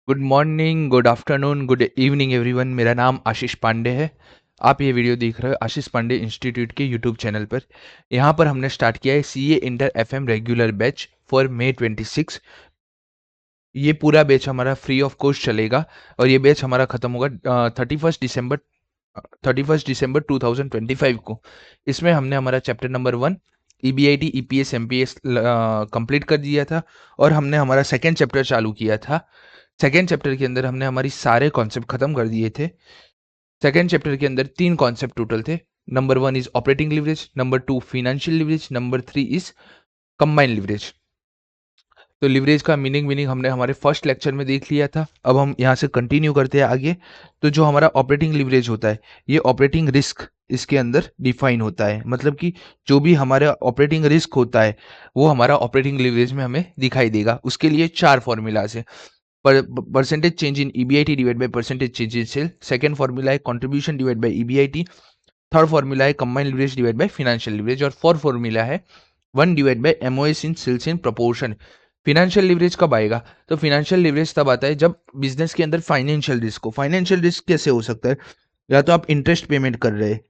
Good morning, good afternoon, good evening everyone. मेरा नाम आशीष पांडे है। आप ये वीडियो देख रहे हो आशीष पांडे इंस्टीट्यूट के यूट्यूब चैनल पर। यहाँ पर हमने स्टार्ट किया है CA inter FM regular batch for May 26। ये पूरा बैच हमारा फ्री ऑफ कॉस्ट चलेगा और ये बैच हमारा खत्म होगा 31 दिसंबर 2025 को। इसमें हमने हमारा chapter number 1 EBIT EPS MPS complete कर दिया था और हमने हमारा सेकेंड चैप्टर चालू किया था। सेकेंड चैप्टर के अंदर हमने हमारी सारे कॉन्सेप्ट खत्म कर दिए थे। सेकेंड चैप्टर के अंदर 3 कॉन्सेप्ट टोटल थे। Number 1 is operating leverage, number 2 financial leverage, number 3 is combined leverage. तो लिवरेज का मीनिंग हमने हमारे फर्स्ट लेक्चर में देख लिया था। अब हम यहाँ से कंटिन्यू करते हैं आगे। तो जो हमारा ऑपरेटिंग लिवरेज होता है, ये ऑपरेटिंग रिस्क इसके अंदर डिफाइन होता है। मतलब कि जो भी हमारा ऑपरेटिंग रिस्क होता है वो हमारा ऑपरेटिंग लिवरेज में हमें दिखाई देगा। उसके लिए 4 फॉर्मूलाज है। Percentage change in EBIT divide by percentage change in sale. Second formula है contribution divide by EBIT. Third formula है combined leverage divide by financial leverage. और फोर्थ फॉर्मूला है 1 divide by MOS in sales in proportion. Financial leverage कब आएगा? तो financial leverage तब आता है जब बिजनेस के अंदर फाइनेंशियल रिस्क हो। फाइनेंशियल रिस्क कैसे हो सकता है? या तो आप इंटरेस्ट पेमेंट कर रहे हैं,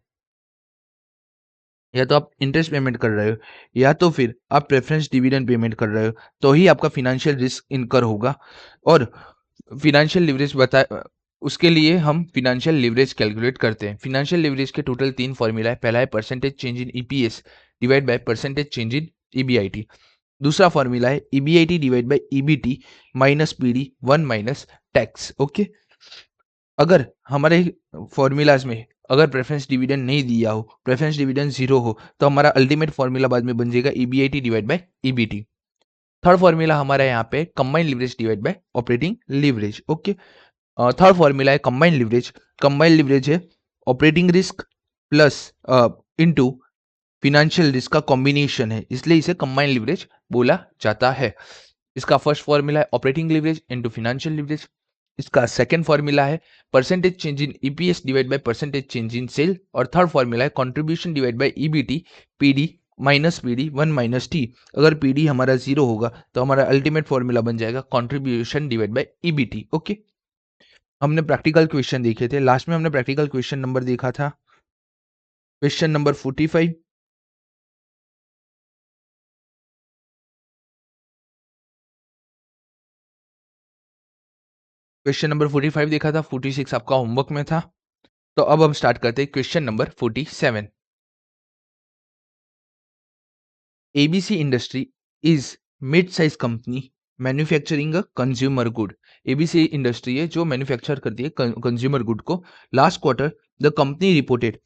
या तो आप इंटरेस्ट पेमेंट कर रहे हो, या तो फिर आप प्रेफरेंस डिविडेंड पेमेंट कर रहे हो, तो ही आपका फाइनेंशियल रिस्क इनकर होगा। और फिनेंशियल लिवरेज बता उसके लिए हम फिनेंशियल लिवरेज कैलकुलेट करते हैं। फिनेंशियल लिवरेज के टोटल 3 फॉर्मूला है। पहला है percentage change in EPS divide by percentage change in EBIT. दूसरा फॉर्मूला है EBIT divide by EBT minus PD 1 minus tax. Okay, अगर हमारे फॉर्मूलाज में अगर प्रेफरेंस डिविडेंड नहीं दिया हो, प्रेफरेंस डिविडेंड 0 हो, तो हमारा अल्टीमेट फॉर्मूला बाद में बन जाएगा EBIT divide by EBT. Third formula हमारा यहाँ पे combined leverage divide by operating leverage. Okay, third formula है कंबाइंड लिवरेज। कंबाइंड लिवरेज है operating risk plus into financial risk का कॉम्बिनेशन है, इसलिए इसे कंबाइंड लिवरेज बोला जाता है। इसका फर्स्ट फॉर्मूला है operating leverage into financial leverage. इसका सेकंड फॉर्मूला है percentage change in EPS divide by percentage change in sale. और थर्ड फॉर्मूला है contribution divide by EBT PD minus PD 1 minus T. अगर पीडी हमारा 0 होगा तो हमारा अल्टीमेट फॉर्मूला बन जाएगा contribution divide by EBT. Okay, हमने प्रैक्टिकल क्वेश्चन देखे थे। लास्ट में हमने प्रैक्टिकल क्वेश्चन नंबर देखा था, क्वेश्चन नंबर 45। क्वेश्चन नंबर 45 देखा था, 46 आपका होमवर्क में था। तो अब हम स्टार्ट करते हैं question number 47। ABC industry is mid size company manufacturing a consumer good. ABC industry है जो मैन्युफैक्चर करती है कंज्यूमर गुड को। Last quarter the company reported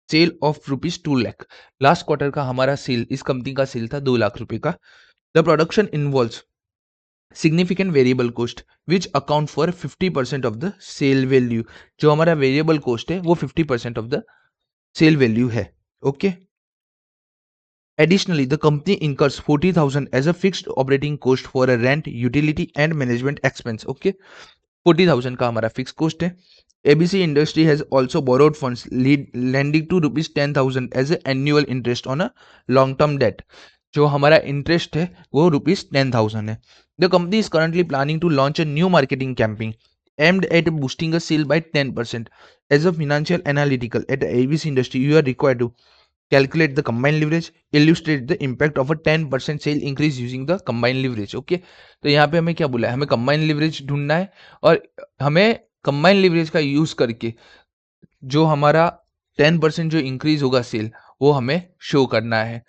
sale of ₹2 lakh. Last quarter का हमारा सेल, इस कंपनी का सेल था 2 लाख रुपए का। The production involves significant variable cost which account for 50% of the sale value. जो हमारा वेरिएबल कोस्ट है वो 50% ऑफ द सेल वैल्यू है। Okay, additionally the company incurs 40,000 as a fixed operating cost for a rent, utility and management expense. Okay, 40,000 का हमारा fix coast है। ABC industry has also borrowed funds lending to ₹10,000 as a annual interest on a long term debt। जो हमारा interest है वो ₹10,000 है। The company is currently planning to launch a new marketing campaign aimed at boosting a sale by 10%। As a financial analytical at ABC industry, you are required to calculate the combined leverage, illustrate the impact of a 10% sale increase using the combined leverage। Okay, तो यहाँ पे हमें क्या बोला है? हमें combined leverage ढूंढना है और हमें combined leverage का यूज करके जो हमारा 10% जो इंक्रीज होगा सेल, वो हमें शो करना है।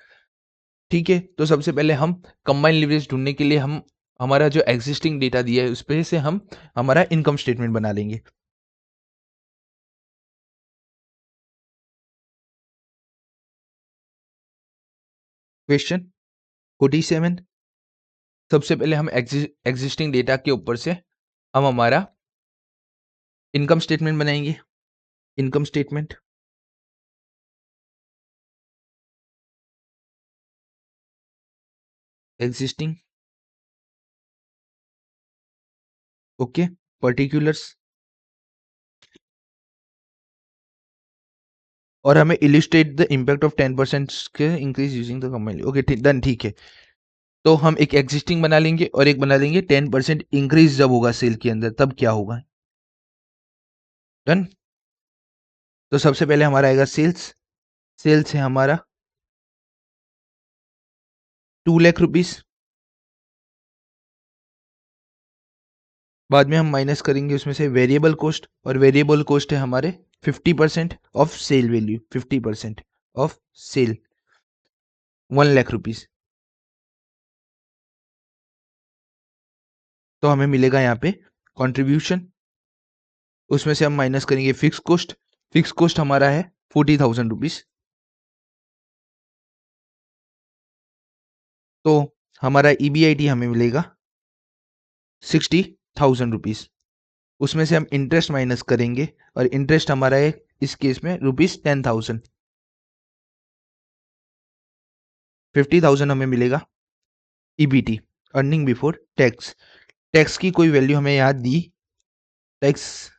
ठीक है, तो सबसे पहले हम कंबाइंड लिवरेज ढूंढने के लिए हम हमारा जो एग्जिस्टिंग डेटा दिया है उस पे से हम हमारा इनकम स्टेटमेंट बना लेंगे। क्वेश्चन 47, सबसे पहले हम एग्जिस्टिंग डेटा के ऊपर से हम हमारा इनकम स्टेटमेंट बनाएंगे। Income statement existing. Okay, particulars. और हमें इलिस्ट्रेट द इम्पैक्ट ऑफ 10% के increase using the combined. Okay, done, ठीक है। तो हम एक एग्जिस्टिंग बना लेंगे और एक बना लेंगे 10% इंक्रीज जब होगा सेल के अंदर तब क्या होगा। डन। तो सबसे पहले हमारा आएगा सेल्स। सेल्स है हमारा 2 लाख रुपीस। बाद में हम माइनस करेंगे उसमें से वेरिएबल कॉस्ट, और वेरिएबल कॉस्ट है हमारे 50% of sale value, 50% of sale 1 lakh rupees. तो हमें मिलेगा यहाँ पे कंट्रीब्यूशन, उसमें से हम माइनस करेंगे फिक्स कॉस्ट। फिक्स कॉस्ट हमारा है 40,000 रुपीज। तो हमारा ईबीआईटी हमें मिलेगा 60,000 रुपीज। उसमें से हम इंटरेस्ट माइनस करेंगे और इंटरेस्ट हमारा है इस केस में ₹10,000। 50,000 हमें मिलेगा EBT, earning before tax. Tax की कोई वैल्यू हमें यहाँ दी, टैक्स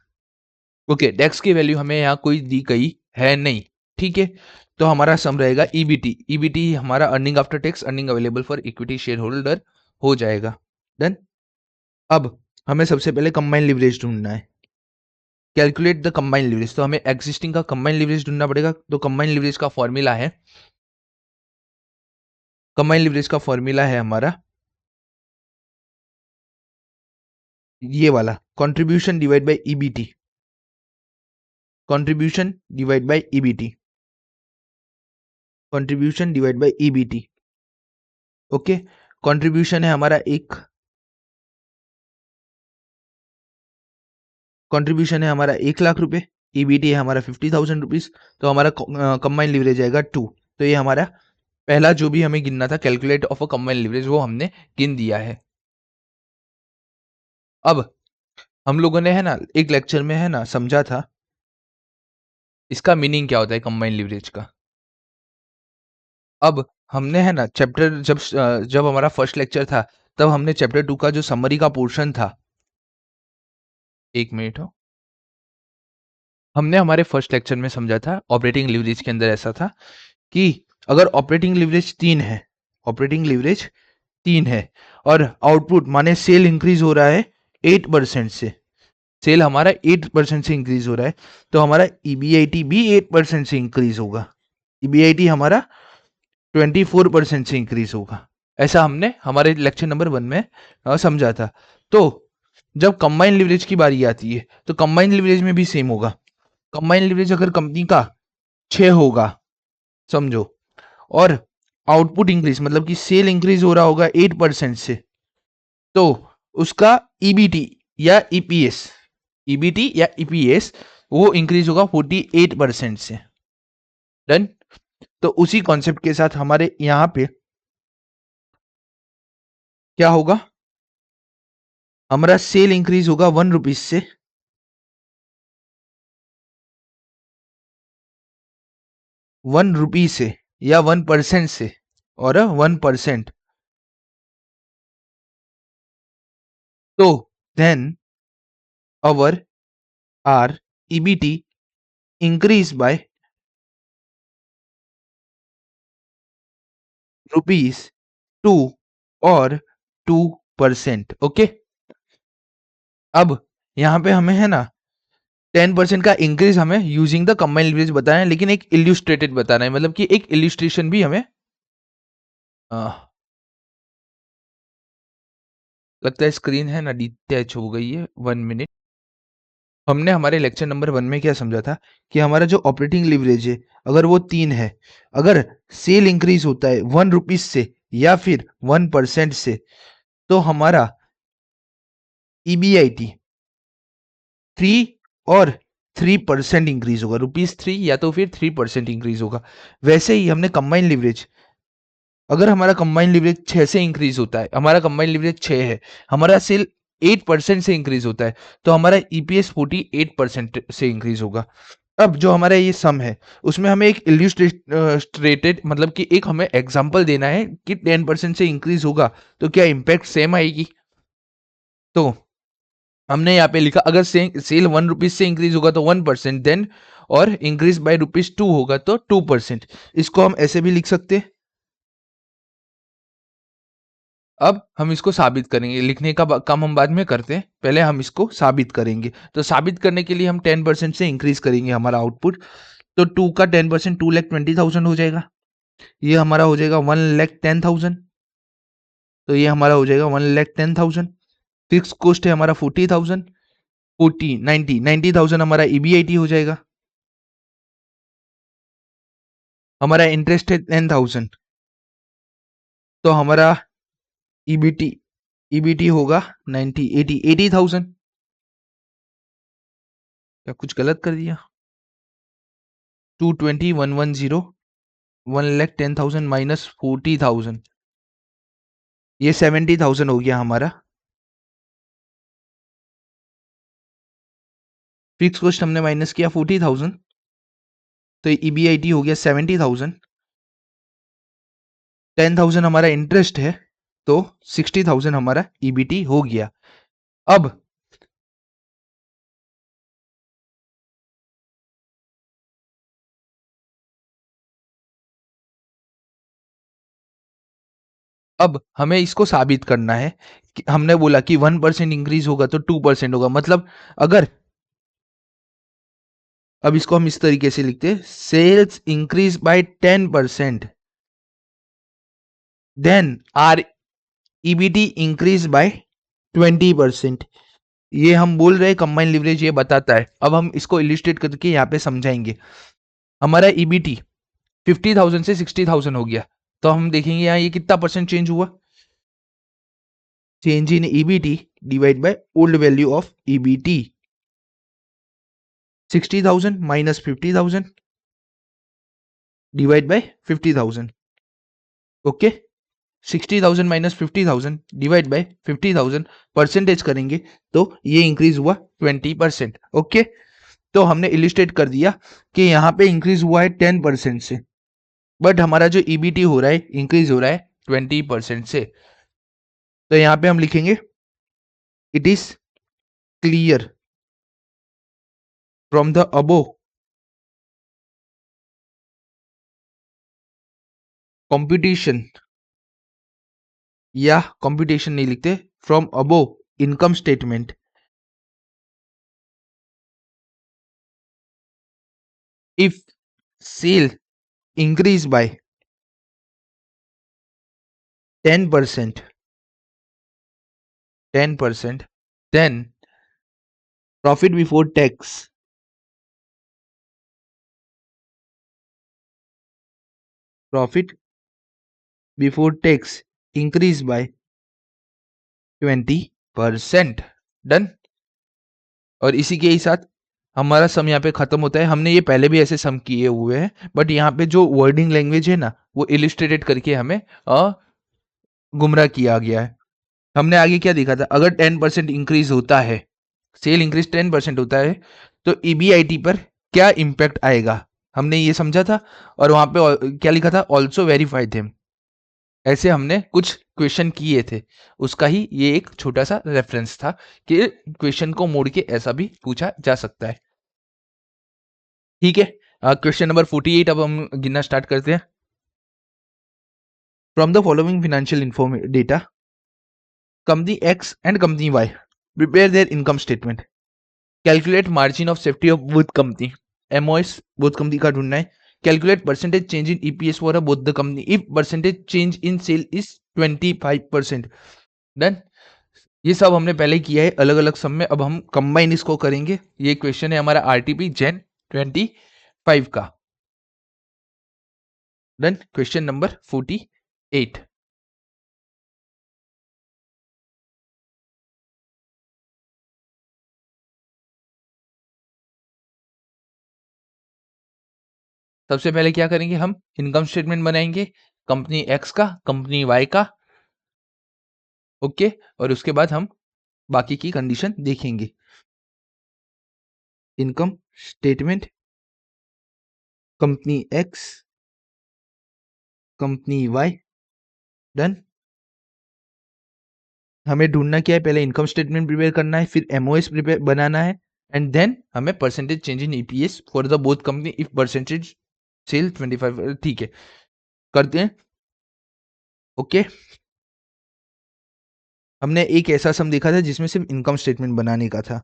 ओके, टैक्स की वैल्यू हमें यहाँ कोई दी गई है नहीं, ठीक है। तो हमारा सम रहेगा ईबीटी। ईबीटी हमारा earning after tax, earning available for equity share holder हो जाएगा। डन। अब हमें सबसे पहले कंबाइंड लिवरेज ढूंढना है। कैलकुलेट द कंबाइंड लिवरेज, तो हमें एग्जिस्टिंग का कंबाइंड लिवरेज ढूंढना पड़ेगा। तो कंबाइंड लिवरेज का फॉर्मूला है, कंबाइंड लिवरेज का फॉर्मूला है हमारा ये वाला, contribution divide by EBT. Contribution divide by EBT, contribution divide by EBT. Okay, contribution है हमारा कंट्रीब्यूशन है हमारा 1 लाख रुपए, ईबीटी है हमारा 50,000 रुपीज। तो हमारा कंबाइंड लिवरेज आएगा 2। तो ये हमारा पहला जो भी हमें गिनना था, calculate of a combined leverage, वो हमने गिन दिया है। अब हम लोगों ने है ना एक लेक्चर में है ना समझा था इसका मीनिंग क्या होता है कंबाइंड लिवरेज का। अब हमने है ना चैप्टर जब हमारा फर्स्ट लेक्चर था तब हमने चैप्टर 2 का जो समरी का पोर्शन था, एक मिनट हो, हमने हमारे फर्स्ट लेक्चर में समझा था ऑपरेटिंग लिवरेज के अंदर ऐसा था कि अगर ऑपरेटिंग लिवरेज 3 है, ऑपरेटिंग लिवरेज 3 है और आउटपुट माने सेल इंक्रीज हो रहा है 8% से, सेल हमारा 8% से इंक्रीज हो रहा है, तो हमारा ईबीआईटी भी 8% से इंक्रीज होगा। ईबीआईटी हमारा 24% से इंक्रीज होगा। ऐसा हमने हमारे लेक्चर नंबर 1 में समझा था। तो जब कंबाइंड लिवरेज की बारी आती है तो कंबाइंड लिवरेज में भी सेम होगा। कंबाइंड लिवरेज अगर कंपनी का 6 होगा समझो, और आउटपुट इंक्रीज मतलब कि सेल इंक्रीज हो रहा होगा 8% से, तो उसका ईबीटी या ईपीएस, ईबीटी या ईपीएस वो इंक्रीज होगा 48% से। डन। तो उसी कॉन्सेप्ट के साथ हमारे यहाँ पे क्या होगा, हमारा सेल इंक्रीज होगा 1 रुपीज से, 1 रुपी से या 1% से, और 1%। तो then our our EBT increase by ₹2 और 2%। ओके। अब यहाँ पे हमें है ना 10% का इंक्रीज हमें यूजिंग द कंबाइंड लिवरेज बताना है, लेकिन एक इल्यूस्ट्रेटेड बताना है, मतलब कि एक इल्यूस्ट्रेशन भी हमें लगता है स्क्रीन है ना डिटैच हो गई है, 1 मिनट। हमने हमारे लेक्चर नंबर 1 में क्या समझा था कि हमारा जो ऑपरेटिंग लिवरेज है अगर वो 3 है, अगर सेल इंक्रीज होता है 1 रुपीज से या फिर 1% से, तो हमारा ईबीआईटी 3 और 3% इंक्रीज होगा, ₹3 या तो फिर 3% इंक्रीज होगा। वैसे ही हमने कंबाइंड लिवरेज, अगर हमारा कंबाइंड लिवरेज 6 से इंक्रीज होता है, हमारा कंबाइंड लिवरेज 6 है, हमारा सेल 8% से इंक्रीज होता है, तो हमारा ईपीएस 48% से इंक्रीज होगा। अब जो हमारा ये सम है उसमें हमें एक इल्यूस्ट्रेटेड मतलब कि एक हमें एग्जांपल देना है कि 10% से इंक्रीज होगा तो क्या इम्पैक्ट सेम आएगी। तो हमने यहाँ पे लिखा अगर सेल 1 रुपीज से इंक्रीज होगा तो 1%, देन और इंक्रीज बाय ₹2 होगा तो 2%। इसको हम ऐसे भी लिख सकते हैं, अब हम इसको साबित करेंगे, लिखने का काम हम बाद में करते हैं, पहले हम इसको साबित करेंगे। तो साबित करने के लिए हम 10% से इंक्रीज करेंगे हमारा आउटपुट। तो 2 का 10% 2,20,000 हो जाएगा। ये हमारा हो जाएगा 1,10,000। तो ये हमारा हो जाएगा 1,10,000। फिक्स कॉस्ट है हमारा 40,000। 90,000 हमारा ईबीआईटी हो जाएगा। हमारा इंटरेस्ट है 10,000। तो हमारा ईबीटी ईबीटी होगा 80,000। क्या कुछ गलत कर दिया? 220,110 1,10,000 माइनस 40,000, ये 70,000 हो गया हमारा। फिक्स कॉस्ट हमने माइनस किया 40,000, तो ईबीआईटी हो गया 70,000। 10,000 हमारा इंटरेस्ट है, तो 60,000 हमारा ईबीटी हो गया। अब हमें इसको साबित करना है कि हमने बोला कि 1% इंक्रीज होगा तो 2% होगा, मतलब अगर, अब इसको हम इस तरीके से लिखते हैं, sales increase by 10%, then our EBT increase by 20%। ये हम बोल रहे हैं कंबाइन लिवरेज ये बताता है। अब हम इसको इलिस्ट्रेट करके यहाँ पे समझाएंगे। हमारा ईबीटी 50,000 से 60,000 हो गया, तो हम देखेंगे यहाँ ये कितना परसेंट चेंज हुआ। Change in EBT divide by old value of EBT. 60,000 minus 50,000 divide by 50,000। Okay, 60,000 minus 50,000 divide by 50,000 percentage करेंगे तो ये इंक्रीज हुआ 20%। ओके, तो हमने इलिस्ट्रेट कर दिया कि यहाँ पे इंक्रीज हुआ है 10% से, बट हमारा जो ईबीटी हो रहा है इंक्रीज हो रहा है 20% से। तो यहाँ पे हम लिखेंगे it is clear from the above computation, या कंप्यूटेशन नहीं लिखते, from above income statement, if sale increase by 10%, then profit before tax increase by 20%। Done. और इसी के ही साथ हमारा सम यहाँ पे खत्म होता है। हमने ये पहले भी ऐसे सम किए हुए हैं, बट यहाँ पे जो वर्डिंग लैंग्वेज है ना वो इलिस्ट्रेटेड करके हमें गुमराह किया गया है। हमने आगे क्या देखा था, अगर 10% इंक्रीज होता है, सेल इंक्रीज 10% होता है, तो ईबीआईटी पर क्या इंपैक्ट आएगा, हमने ये समझा था। और वहां पे क्या लिखा था, ऑल्सो वेरीफाई थे। ऐसे हमने कुछ क्वेश्चन किए थे, उसका ही ये एक छोटा सा रेफरेंस था कि क्वेश्चन को मोड़ के ऐसा भी पूछा जा सकता है। ठीक है, क्वेश्चन नंबर 48 अब हम गिनना स्टार्ट करते हैं। From the following financial inform data, company X and company Y prepare their income statement, calculate margin of safety of both company, MOS both company का ढूंढना है। Calculate percentage change in EPS for both the company if percentage change in sale is 25%। Done. ये सब हमने पहले किया है अलग अलग सम में, अब हम कंबाइन इसको करेंगे। ये क्वेश्चन है हमारा आरटीपी जेन 25 का। डन। Question number 48। सबसे पहले क्या करेंगे, हम इनकम स्टेटमेंट बनाएंगे कंपनी एक्स का, कंपनी वाई का। ओके, और उसके बाद हम बाकी की कंडीशन देखेंगे। Income statement company X, company Y. Done. हमें ढूंढना क्या है, पहले इनकम स्टेटमेंट प्रिपेयर करना है, फिर एमओएस प्रिपेयर बनाना है, एंड देन हमें percentage change in EPS for the both company if percentage sale 25। ठीक है, करते हैं। ओके, हमने एक ऐसा सम देखा था जिसमें सिर्फ इनकम स्टेटमेंट बनाने का था,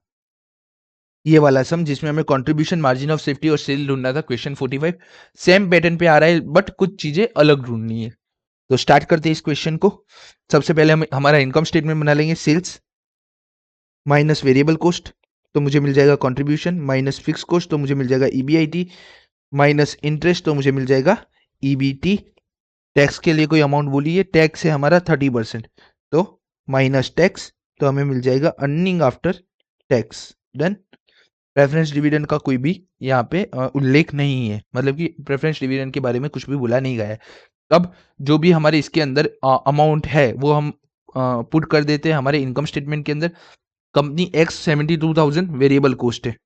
ये वाला सम जिसमें हमें कंट्रीब्यूशन, मार्जिन ऑफ सेफ्टी और सेल ढूंढना था। क्वेश्चन 45 सेम पैटर्न पे आ रहा है बट कुछ चीजें अलग ढूंढनी है। तो स्टार्ट करते हैं इस क्वेश्चन को। सबसे पहले हम हमारा इनकम स्टेटमेंट बना लेंगे। सेल्स माइनस वेरिएबल कॉस्ट तो मुझे मिल जाएगा कंट्रीब्यूशन, माइनस फिक्स कॉस्ट तो मुझे मिल जाएगा ईबीआईटी, माइनस इंटरेस्ट तो मुझे मिल जाएगा ईबीटी। टैक्स के लिए कोई अमाउंट बोलिए, टैक्स है हमारा 30%, तो माइनस टैक्स तो हमें मिल जाएगा earning after tax. Done. Preference dividend का कोई भी यहाँ पे उल्लेख नहीं है, मतलब कि प्रेफरेंस डिविडेंड के बारे में कुछ भी बोला नहीं गया है। अब जो भी हमारे इसके अंदर अमाउंट है वो हम पुट कर देते हैं हमारे इनकम स्टेटमेंट के अंदर। कंपनी एक्स 72,000 वेरिएबल कॉस्ट है,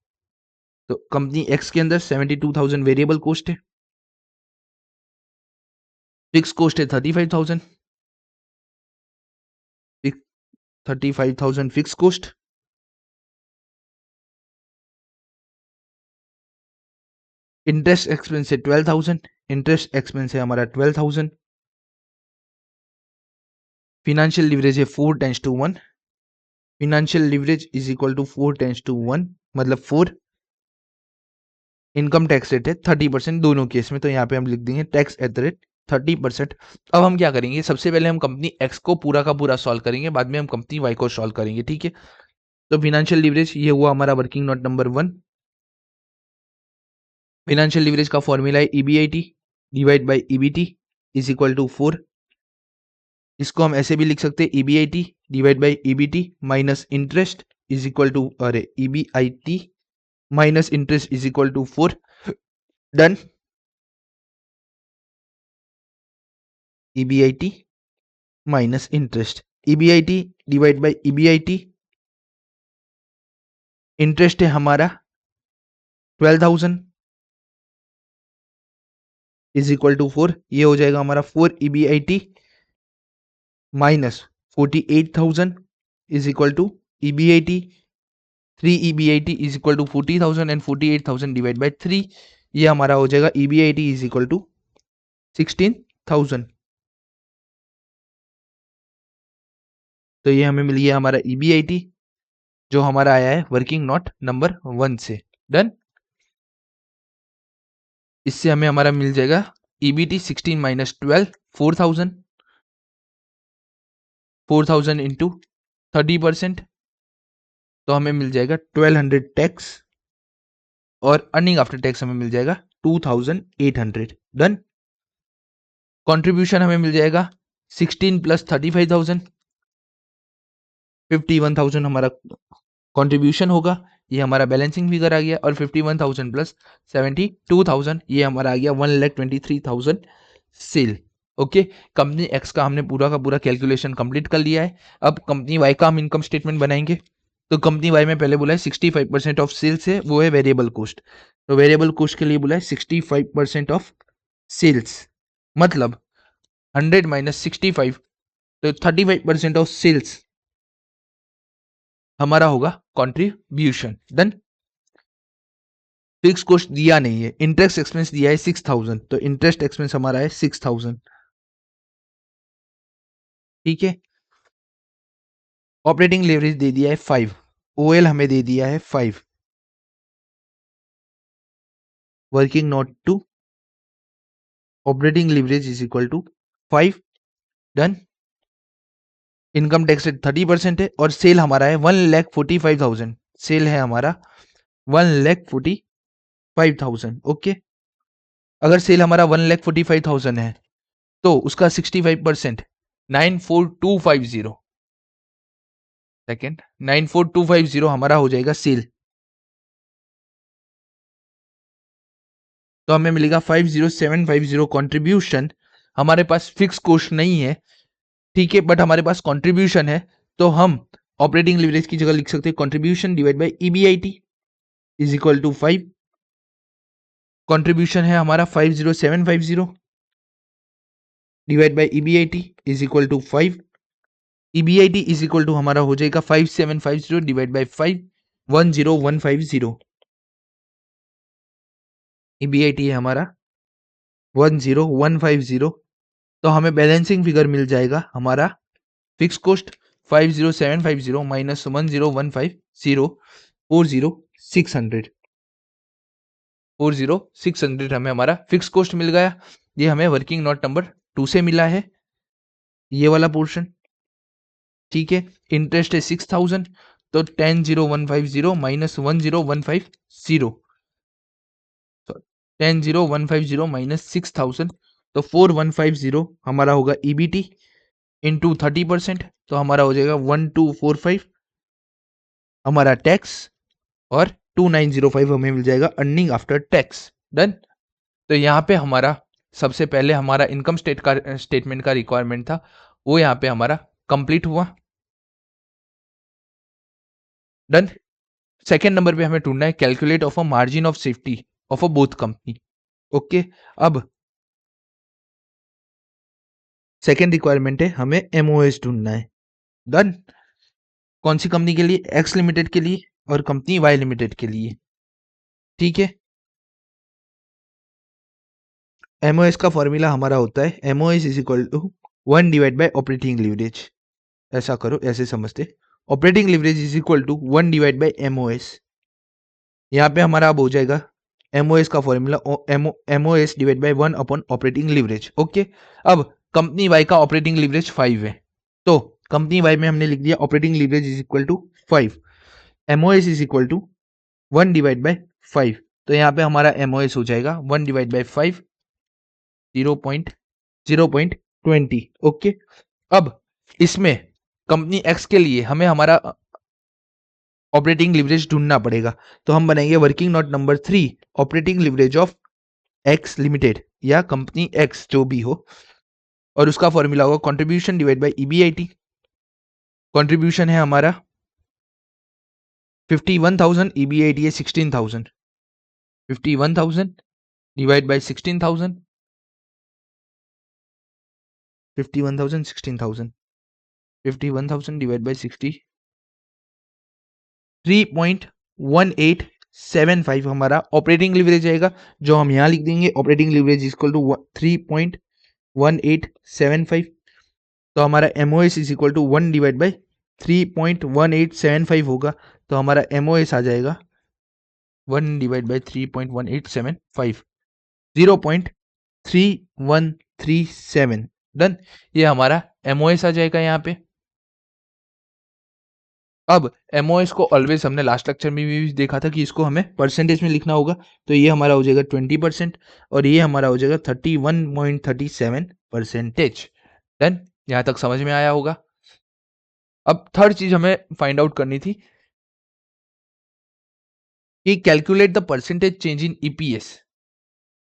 तो कंपनी एक्स के अंदर 72,000 वेरिएबल कॉस्ट है, फिक्स कॉस्ट है 35,000, 35,000 फिक्स कॉस्ट, इंटरेस्ट एक्सपेंस है 12,000, इंटरेस्ट एक्सपेंस है हमारा 12,000, फिनेंशियल लीवरेज है 4:1, financial leverage is equal to 4:1 मतलब 4। इनकम टैक्स रेट है 30% दोनों केस में, तो यहाँ पे हम लिख देंगे टैक्स एट द रेट 30%। अब हम क्या करेंगे, सबसे पहले हम कंपनी एक्स को पूरा का पूरा सॉल्व करेंगे, बाद में हम कंपनी वाई को सॉल्व करेंगे, ठीक है। तो फिनेंशियल लीवरेज ये हुआ हमारा working note number 1। Financial leverage का फॉर्मूला है EBIT divide by EBT is equal to 4। इसको हम ऐसे भी लिख सकते हैं EBIT divide by EBT minus interest is equal to अरे EBIT minus interest is equal to 4। Done. EBIT minus interest, EBIT divide by EBIT, interest है हमारा 12,000 इज इक्वल टू 4। ये हो जाएगा हमारा 4 EBIT minus 48,000 is equal to EBIT, 3 EBIT is equal to 40,000 and 48,000 divide by 3। ये हमारा हो जाएगा ईबीआईटी इज इक्वल टू 16,000। तो ये हमें मिल गया हमारा ईबीआईटी जो हमारा आया है वर्किंग नोट नंबर 1 से। डन। इससे हमें हमारा मिल जाएगा ईबीटी 16 माइनस 12 4,000, 4,000 इंटू 30%, तो हमें मिल जाएगा 1200 टैक्स और अर्निंग आफ्टर टैक्स हमें मिल जाएगा 2,800। डन। कंट्रीब्यूशन हमें मिल जाएगा 16 प्लस 35,000, 51,000 हमारा कंट्रीब्यूशन होगा, ये हमारा बैलेंसिंग फिगर आ गया। और 51,000 प्लस 72,000 ये हमारा आ गया 1,23,000 सेल। ओके, कंपनी एक्स का हमने पूरा का पूरा कैलकुलेशन कंप्लीट कर लिया है। अब कंपनी वाई का हम इनकम स्टेटमेंट बनाएंगे। तो कंपनी वाई में पहले बोला है 65% ऑफ सेल्स है, वो है वेरिएबल कॉस्ट। तो वेरिएबल कॉस्ट के लिए बोला है 65% ऑफ सेल्स, मतलब 100 माइनस 65, तो 35% ऑफ सेल्स हमारा होगा कंट्रीब्यूशन। डन। फिक्स कॉस्ट दिया नहीं है, इंटरेस्ट एक्सपेंस दिया है 6,000, तो इंटरेस्ट एक्सपेंस हमारा है 6,000, ठीक है। ऑपरेटिंग लेवरेज दे दिया है 5, ओएल हमें दे दिया है 5, working note two operating leverage is equal to 5। Done. Income tax rate 30% है और सेल हमारा है 1,45,000, सेल है हमारा 1,45,000। ओके, अगर सेल हमारा 1,45,000 है तो उसका 65% 94,250, सेकेंड 94,250 हमारा हो जाएगा सेल, तो हमें मिलेगा 5,0750 कंट्रीब्यूशन। हमारे पास फिक्स कॉस्ट नहीं है, ठीक है, बट हमारे पास कंट्रीब्यूशन है, तो हम ऑपरेटिंग लिवरेज की जगह लिख सकते हैं contribution divide by EBIT is equal to 5। Contribution है हमारा 5,0750 divide by EBIT is equal to 5। EBIT is equal to हमारा हो जाएगा 5,750 डिवाइड बाय 5, 1,0150। ईबीआईटी है हमारा 1,0150, तो हमें बैलेंसिंग फिगर मिल जाएगा हमारा फिक्स कॉस्ट 50,750 माइनस 10,150 40,600 40,600 हमें हमारा फिक्स कॉस्ट मिल गया। ये हमें वर्किंग नोट नंबर 2 से मिला है, ये वाला पोर्शन। ठीक है, इंटरेस्ट है 6,000, तो 10,150 माइनस 10,150 10,150 माइनस 6,000, तो 4,150 हमारा होगा ईबीटी इंटू 30%, तो हमारा हो जाएगा 1,245 हमारा टैक्स, और 2,905 हमें मिल जाएगा अर्निंग आफ्टर टैक्स। डन। तो यहाँ पे हमारा सबसे पहले हमारा इनकम स्टेटमेंट का रिक्वायरमेंट था, वो यहाँ पे हमारा कंप्लीट हुआ। डन। सेकेंड नंबर पे हमें ढूंढना है calculate of a margin of safety of a both company. Okay, अब सेकेंड रिक्वायरमेंट है, हमें एमओएस ढूंढना है। डन। कौन सी कंपनी के लिए? एक्स लिमिटेड के लिए और कंपनी वाई लिमिटेड के लिए। ठीक है, एमओएस का फॉर्मूला हमारा होता है MOS is equal to 1 divide by operating leverage. ऐसा करो, ऐसे समझते, operating leverage is equal to 1 divide by MOS. यहाँ पे हमारा अब हो जाएगा एमओएस का formula MOS divide by 1 upon operating leverage. Okay, अब कंपनी वाई का ऑपरेटिंग लिवरेज 5 है, तो कंपनी वाई में हमने लिख दिया operating leverage is equal to 5, MOS is equal to 1 divide bye 5। तो यहाँ पे हमारा एमओएस हो जाएगा 1 डिवाइड बाय 5 0.20। ओके, अब इसमें कंपनी एक्स के लिए हमें हमारा ऑपरेटिंग लिवरेज ढूंढना पड़ेगा, तो हम बनाएंगे working note number 3 operating leverage of x limited या कंपनी एक्स जो भी हो, और उसका फॉर्मूला होगा contribution divide by EBIT. Contribution है हमारा 51,000, ईबीआईटी है 16,000, 51,000 डिवाइड बाय 16,000, 51,000 16,000, 51,000 डिवाइड बाय 60, 3.1875 हमारा ऑपरेटिंग लिवरेज आएगा, जो हम यहाँ लिख देंगे ऑपरेटिंग लिवरेज इक्वल टू 3.1875। तो हमारा MOS is equal to 1 divide by 3.1875 होगा, तो हमारा एमओएस आ जाएगा 1 डिवाइड बाई 3.1875 0.3137। डन। ये हमारा एमओएस आ जाएगा यहाँ पे। अब एमओएस को ऑलवेज हमने लास्ट लेक्चर में भी देखा था कि इसको हमें परसेंटेज में लिखना होगा, तो ये हमारा हो जाएगा 20% और ये हमारा हो जाएगा 31.37%। डन। यहां तक समझ में आया होगा। अब थर्ड चीज हमें फाइंड आउट करनी थी कि calculate the percentage change in EPS.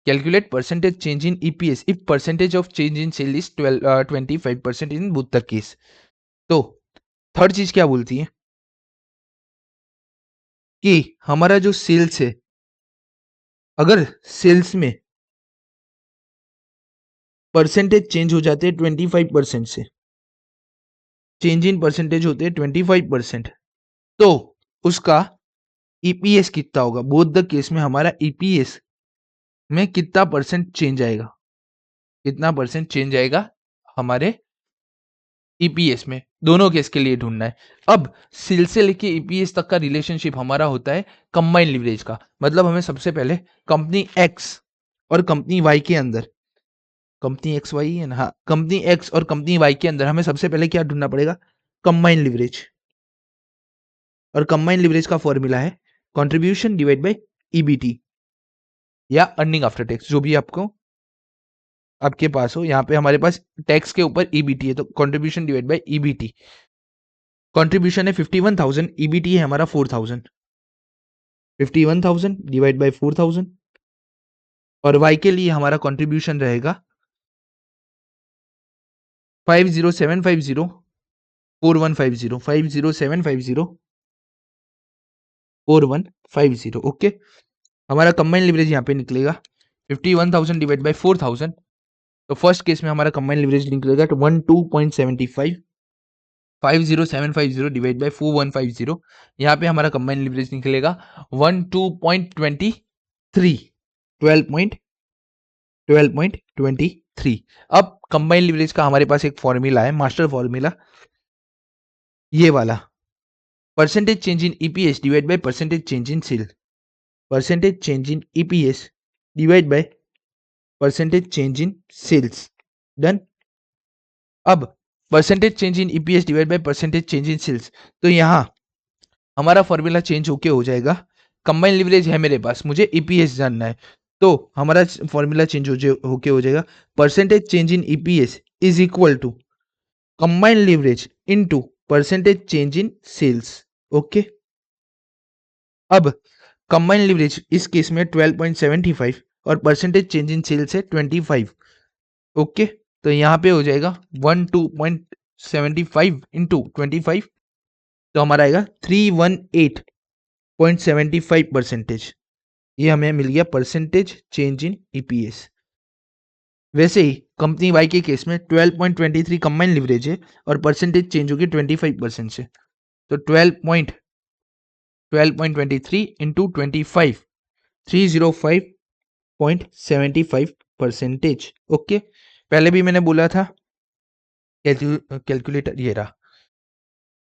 Calculate percentage change in EPS if percentage of change in sale is 25% in both the case. तो थर्ड चीज क्या बोलती है कि हमारा जो सेल्स है, अगर सेल्स में परसेंटेज चेंज हो जाते हैं 25% से, चेंज इन परसेंटेज होते हैं 25%, तो उसका ईपीएस कितना होगा? बोथ द केस में हमारा ईपीएस में कितना परसेंट चेंज आएगा, कितना परसेंट चेंज आएगा हमारे ईपीएस में, दोनों केस के लिए ढूंढना है। अब सेल से लेके ईपीएस तक का रिलेशनशिप हमारा होता है कंबाइंड लिवरेज का। मतलब हमें सबसे पहले कंपनी एक्स और कंपनी वाई के अंदर, कंपनी एक्स वाई है ना, हाँ, कंपनी एक्स और कंपनी वाई के अंदर हमें सबसे पहले क्या ढूंढना पड़ेगा? Combined leverage. और कंबाइंड लिवरेज का फॉर्मूला है कंट्रीब्यूशन डिवाइड बाय ईबीटी या अर्निंग आफ्टर टैक्स, जो भी आपको आपके पास हो। यहाँ पे हमारे पास टैक्स के ऊपर ईबीटी है, तो contribution divide by EBT. Contribution है 51,000, ईबीटी है हमारा 4,000, 51,000 डिवाइड बाय 4,000। और वाई के लिए हमारा कंट्रीब्यूशन रहेगा 50,750 4150, 50,750 4150। ओके, हमारा कंबाइंड लिवरेज यहाँ पे निकलेगा 51,000 डिवाइड बाय 4,000। तो फर्स्ट केस में हमारा कंबाइंड लिवरेज निकलेगा 12.75, 50,750 डिवाइड बाय 4150। यहाँ पे हमारा कंबाइंड लिवरेज निकलेगा 12.23, 12.23। अब कंबाइंड लिवरेज का हमारे पास एक फॉर्मूला है, मास्टर फॉर्मूला, ये वाला percentage change in EPS divide by percentage change in sale, percentage change in EPS divide by percentage change in sales. Done. अब percentage change in EPS divide by percentage change in sales, तो यहाँ हमारा formula change होके हो जाएगा। Combine leverage है मेरे पास, मुझे ईपीएस जानना है, तो हमारा फॉर्मूला चेंज होके हो जाएगा। Percentage change in EPS is equal to combine leverage into percentage change in sales. Okay. अब कंबाइन लिवरेज इस केस में 12.75 और परसेंटेज चेंज इन सेल्स है 25। ओके, तो यहाँ पे हो जाएगा 12.75 इंटू 25, तो हमारा आएगा 318.75%। ये हमें मिल गया परसेंटेज चेंज इन ईपीएस। वैसे ही कंपनी वाई के केस में 12.23 कंबाइन लिवरेज है और परसेंटेज चेंज होगी 25% से, तो 12.23 इंटू 25, 305.75%। ओके, पहले भी मैंने बोला था कैलकुलेटर ये रहा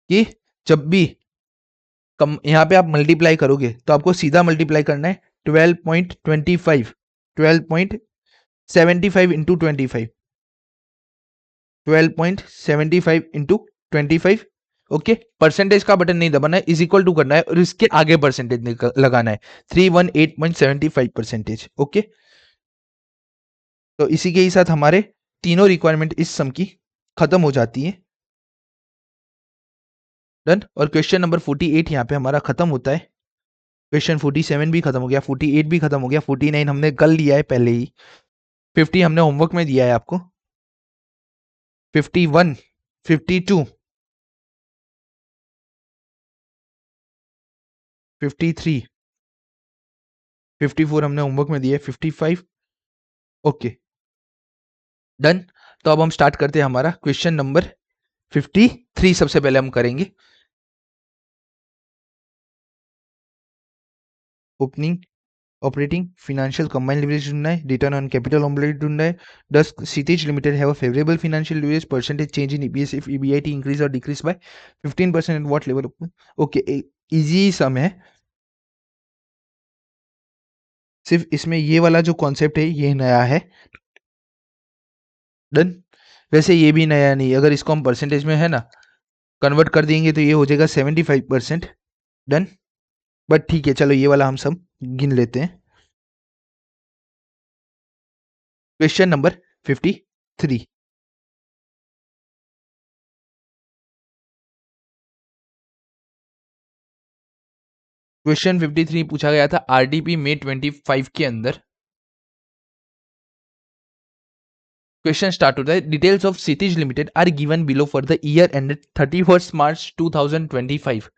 कि जब भी कम यहाँ पे आप मल्टीप्लाई करोगे तो आपको सीधा मल्टीप्लाई करना है 12.25, 12.75 इंटू 25, 12.75 इंटू 25। ओके, परसेंटेज का बटन नहीं दबाना है, इज इक्वल टू करना है और इसके आगे परसेंटेज लगाना है 318.75%। ओके, तो इसी के ही साथ हमारे तीनों रिक्वायरमेंट इस सम की खत्म हो जाती है। डन। और क्वेश्चन नंबर 48 यहाँ पे हमारा खत्म होता है। क्वेश्चन 47 भी खत्म हो गया, 48 भी खत्म हो गया, 49 हमने कर लिया है पहले ही, 50 हमने होमवर्क में दिया है आपको, 51, 52, 53, 54 हमने होमवर्क में दिया है, 55। Okay, done. तो अब हम स्टार्ट करते हैं हमारा क्वेश्चन नंबर 53। सबसे पहले हम करेंगे opening operating financial combined leverage ढूंढना है, रिटर्न ऑन कैपिटल एम्प्लॉयड ढूंढना है, does Kshitij limited have a favourable financial leverage, percentage change in EPS if EBIT increase और decrease by 15% at what level. Okay, easy sum है, सिर्फ इसमें ये वाला जो कॉन्सेप्ट है ये नया है। डन। वैसे ये भी नया नहीं, अगर इसको हम परसेंटेज में है ना कन्वर्ट कर देंगे तो ये हो जाएगा 75%। डन। बट ठीक है, चलो ये वाला हम सब गिन लेते हैं। Question number 53। क्वेश्चन 53 पूछा गया था आरडीपी मई 25 के अंदर। क्वेश्चन स्टार्ट होता है, details of cities limited are given below for the year ended 31 March 2025।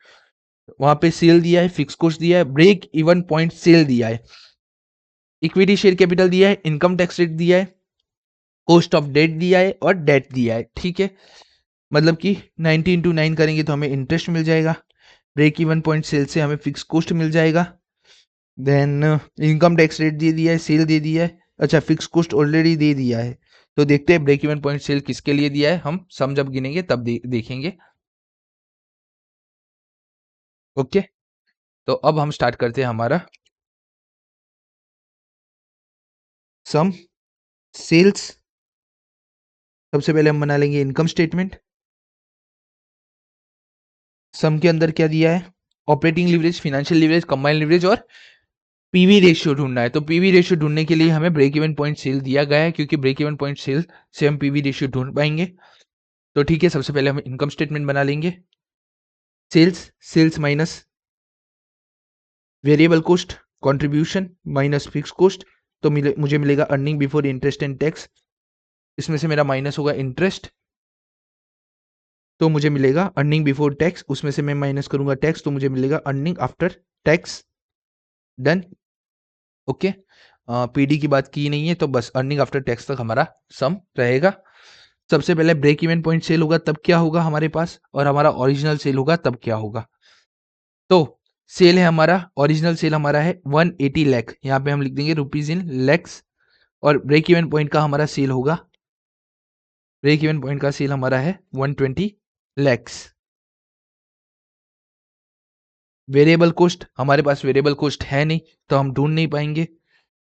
वहां पे सेल दिया है, फिक्स कॉस्ट दिया है, ब्रेक इवन पॉइंट सेल दिया है, इक्विटी शेयर कैपिटल दिया है, इनकम टैक्स रेट दिया है, कॉस्ट ऑफ डेट दिया है और डेट दिया है। ठीक है, मतलब कि 90 इंटू 9 करेंगे तो हमें इंटरेस्ट मिल जाएगा, ब्रेक इवन पॉइंट सेल से हमें फिक्स कॉस्ट मिल जाएगा, देन इनकम टैक्स रेट दे दिया है, सेल दे दिया है, अच्छा फिक्स कॉस्ट ऑलरेडी दे दिया है। तो देखते हैं ब्रेक इवन पॉइंट सेल किसके लिए दिया है, हम सम जब गिनेंगे तब देखेंगे। ओके, तो अब हम स्टार्ट करते हैं हमारा सम सेल्स। सबसे पहले हम बना लेंगे इनकम स्टेटमेंट। सम के अंदर क्या दिया है, operating leverage, financial leverage, combined leverage और पीवी रेशियो ढूंढना है। तो पीवी रेशियो ढूंढने के लिए हमें ब्रेक इवन पॉइंट सेल दिया गया है, क्योंकि ब्रेक इवन पॉइंट सेल से हम पीवी रेशियो ढूंढ पाएंगे। तो ठीक है, सबसे पहले हम इनकम स्टेटमेंट बना लेंगे। Sales, sales minus variable cost, contribution minus fix cost, तो मुझे मिलेगा earning before interest and tax. इसमें से मेरा माइनस होगा इंटरेस्ट, तो मुझे मिलेगा अर्निंग बिफोर टैक्स, उसमें से मैं माइनस करूंगा टैक्स, तो मुझे मिलेगा earning after tax. Done. Okay, PD की बात की नहीं है, तो बस अर्निंग आफ्टर टैक्स तक हमारा सम रहेगा। सबसे पहले ब्रेक इवन पॉइंट सेल होगा तब क्या होगा हमारे पास, और हमारा ओरिजिनल सेल होगा तब क्या होगा। तो सेल है हमारा, ओरिजिनल सेल हमारा है 180 लाख, यहाँ पे हम लिख देंगे रुपीज इन लैक्स, और ब्रेक इवन पॉइंट का हमारा सेल होगा, ब्रेक इवन पॉइंट का सेल हमारा है 120 लैक्स। वेरिएबल कॉस्ट, हमारे पास वेरिएबल कॉस्ट है नहीं तो हम ढूंढ नहीं पाएंगे,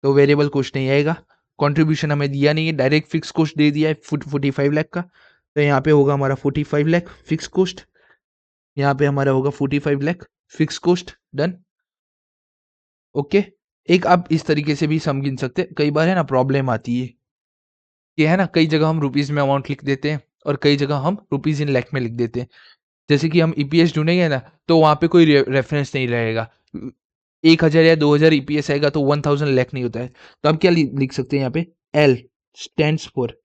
तो वेरिएबल कॉस्ट नहीं आएगा। कंट्रीब्यूशन हमें दिया नहीं है, डायरेक्ट फिक्स कॉस्ट दे दिया है 45 लाख का, तो यहाँ पे होगा हमारा 45 लाख फिक्स कॉस्ट, यहाँ पे हमारा होगा 45 lakh fix cost. Done. Okay. एक आप इस तरीके से भी सम गिन सकते हैं। कई बार है ना प्रॉब्लम आती है कि है ना, कई जगह हम रुपीज में अमाउंट लिख देते हैं और कई जगह हम रुपीज इन लाख में लिख देते हैं। जैसे कि हम ईपीएस ढूंढेंगे ना, तो वहां पे कोई रेफरेंस नहीं रहेगा। 1000 या 2000 ईपीएस आएगा तो 1000 लाख नहीं होता है। तो आप क्या लिख सकते हैं यहाँ पे, एल स्टैंड्स फॉर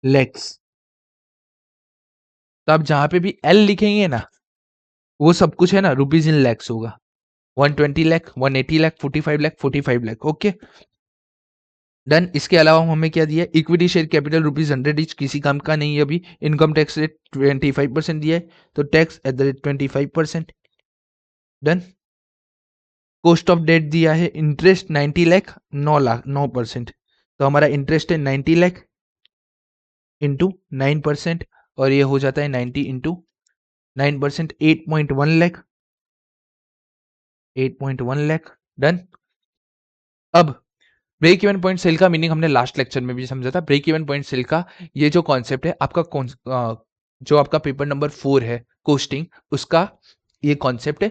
लैक्स। तो आप जहां पे भी एल लिखेंगे ना, वो सब कुछ है ना रुपीज इन लैक्स होगा। 120 लाख, 180 लाख, 45 लाख, 45 लाख। Okay done. इसके अलावा हमें क्या दिया है, इक्विटी शेयर कैपिटल ₹100 इच, किसी काम का नहीं है अभी। इनकम टैक्स रेट 25% दिया है, तो tax at the rate 25%। Done. Cost of debt दिया है, इंटरेस्ट 90 लाख, 9%। तो हमारा इंटरेस्ट है 90 लाख इंटू 9%, और ये हो जाता है 90 इंटू 9%, 8.1 लाख, 8.1 लाख। डन। अब ब्रेक इवन पॉइंट सेल का मीनिंग हमने लास्ट लेक्चर में भी समझा था। ब्रेक इवन पॉइंट सेल का ये जो कॉन्सेप्ट है आपका जो आपका पेपर नंबर 4 है कोस्टिंग, उसका ये कॉन्सेप्ट है।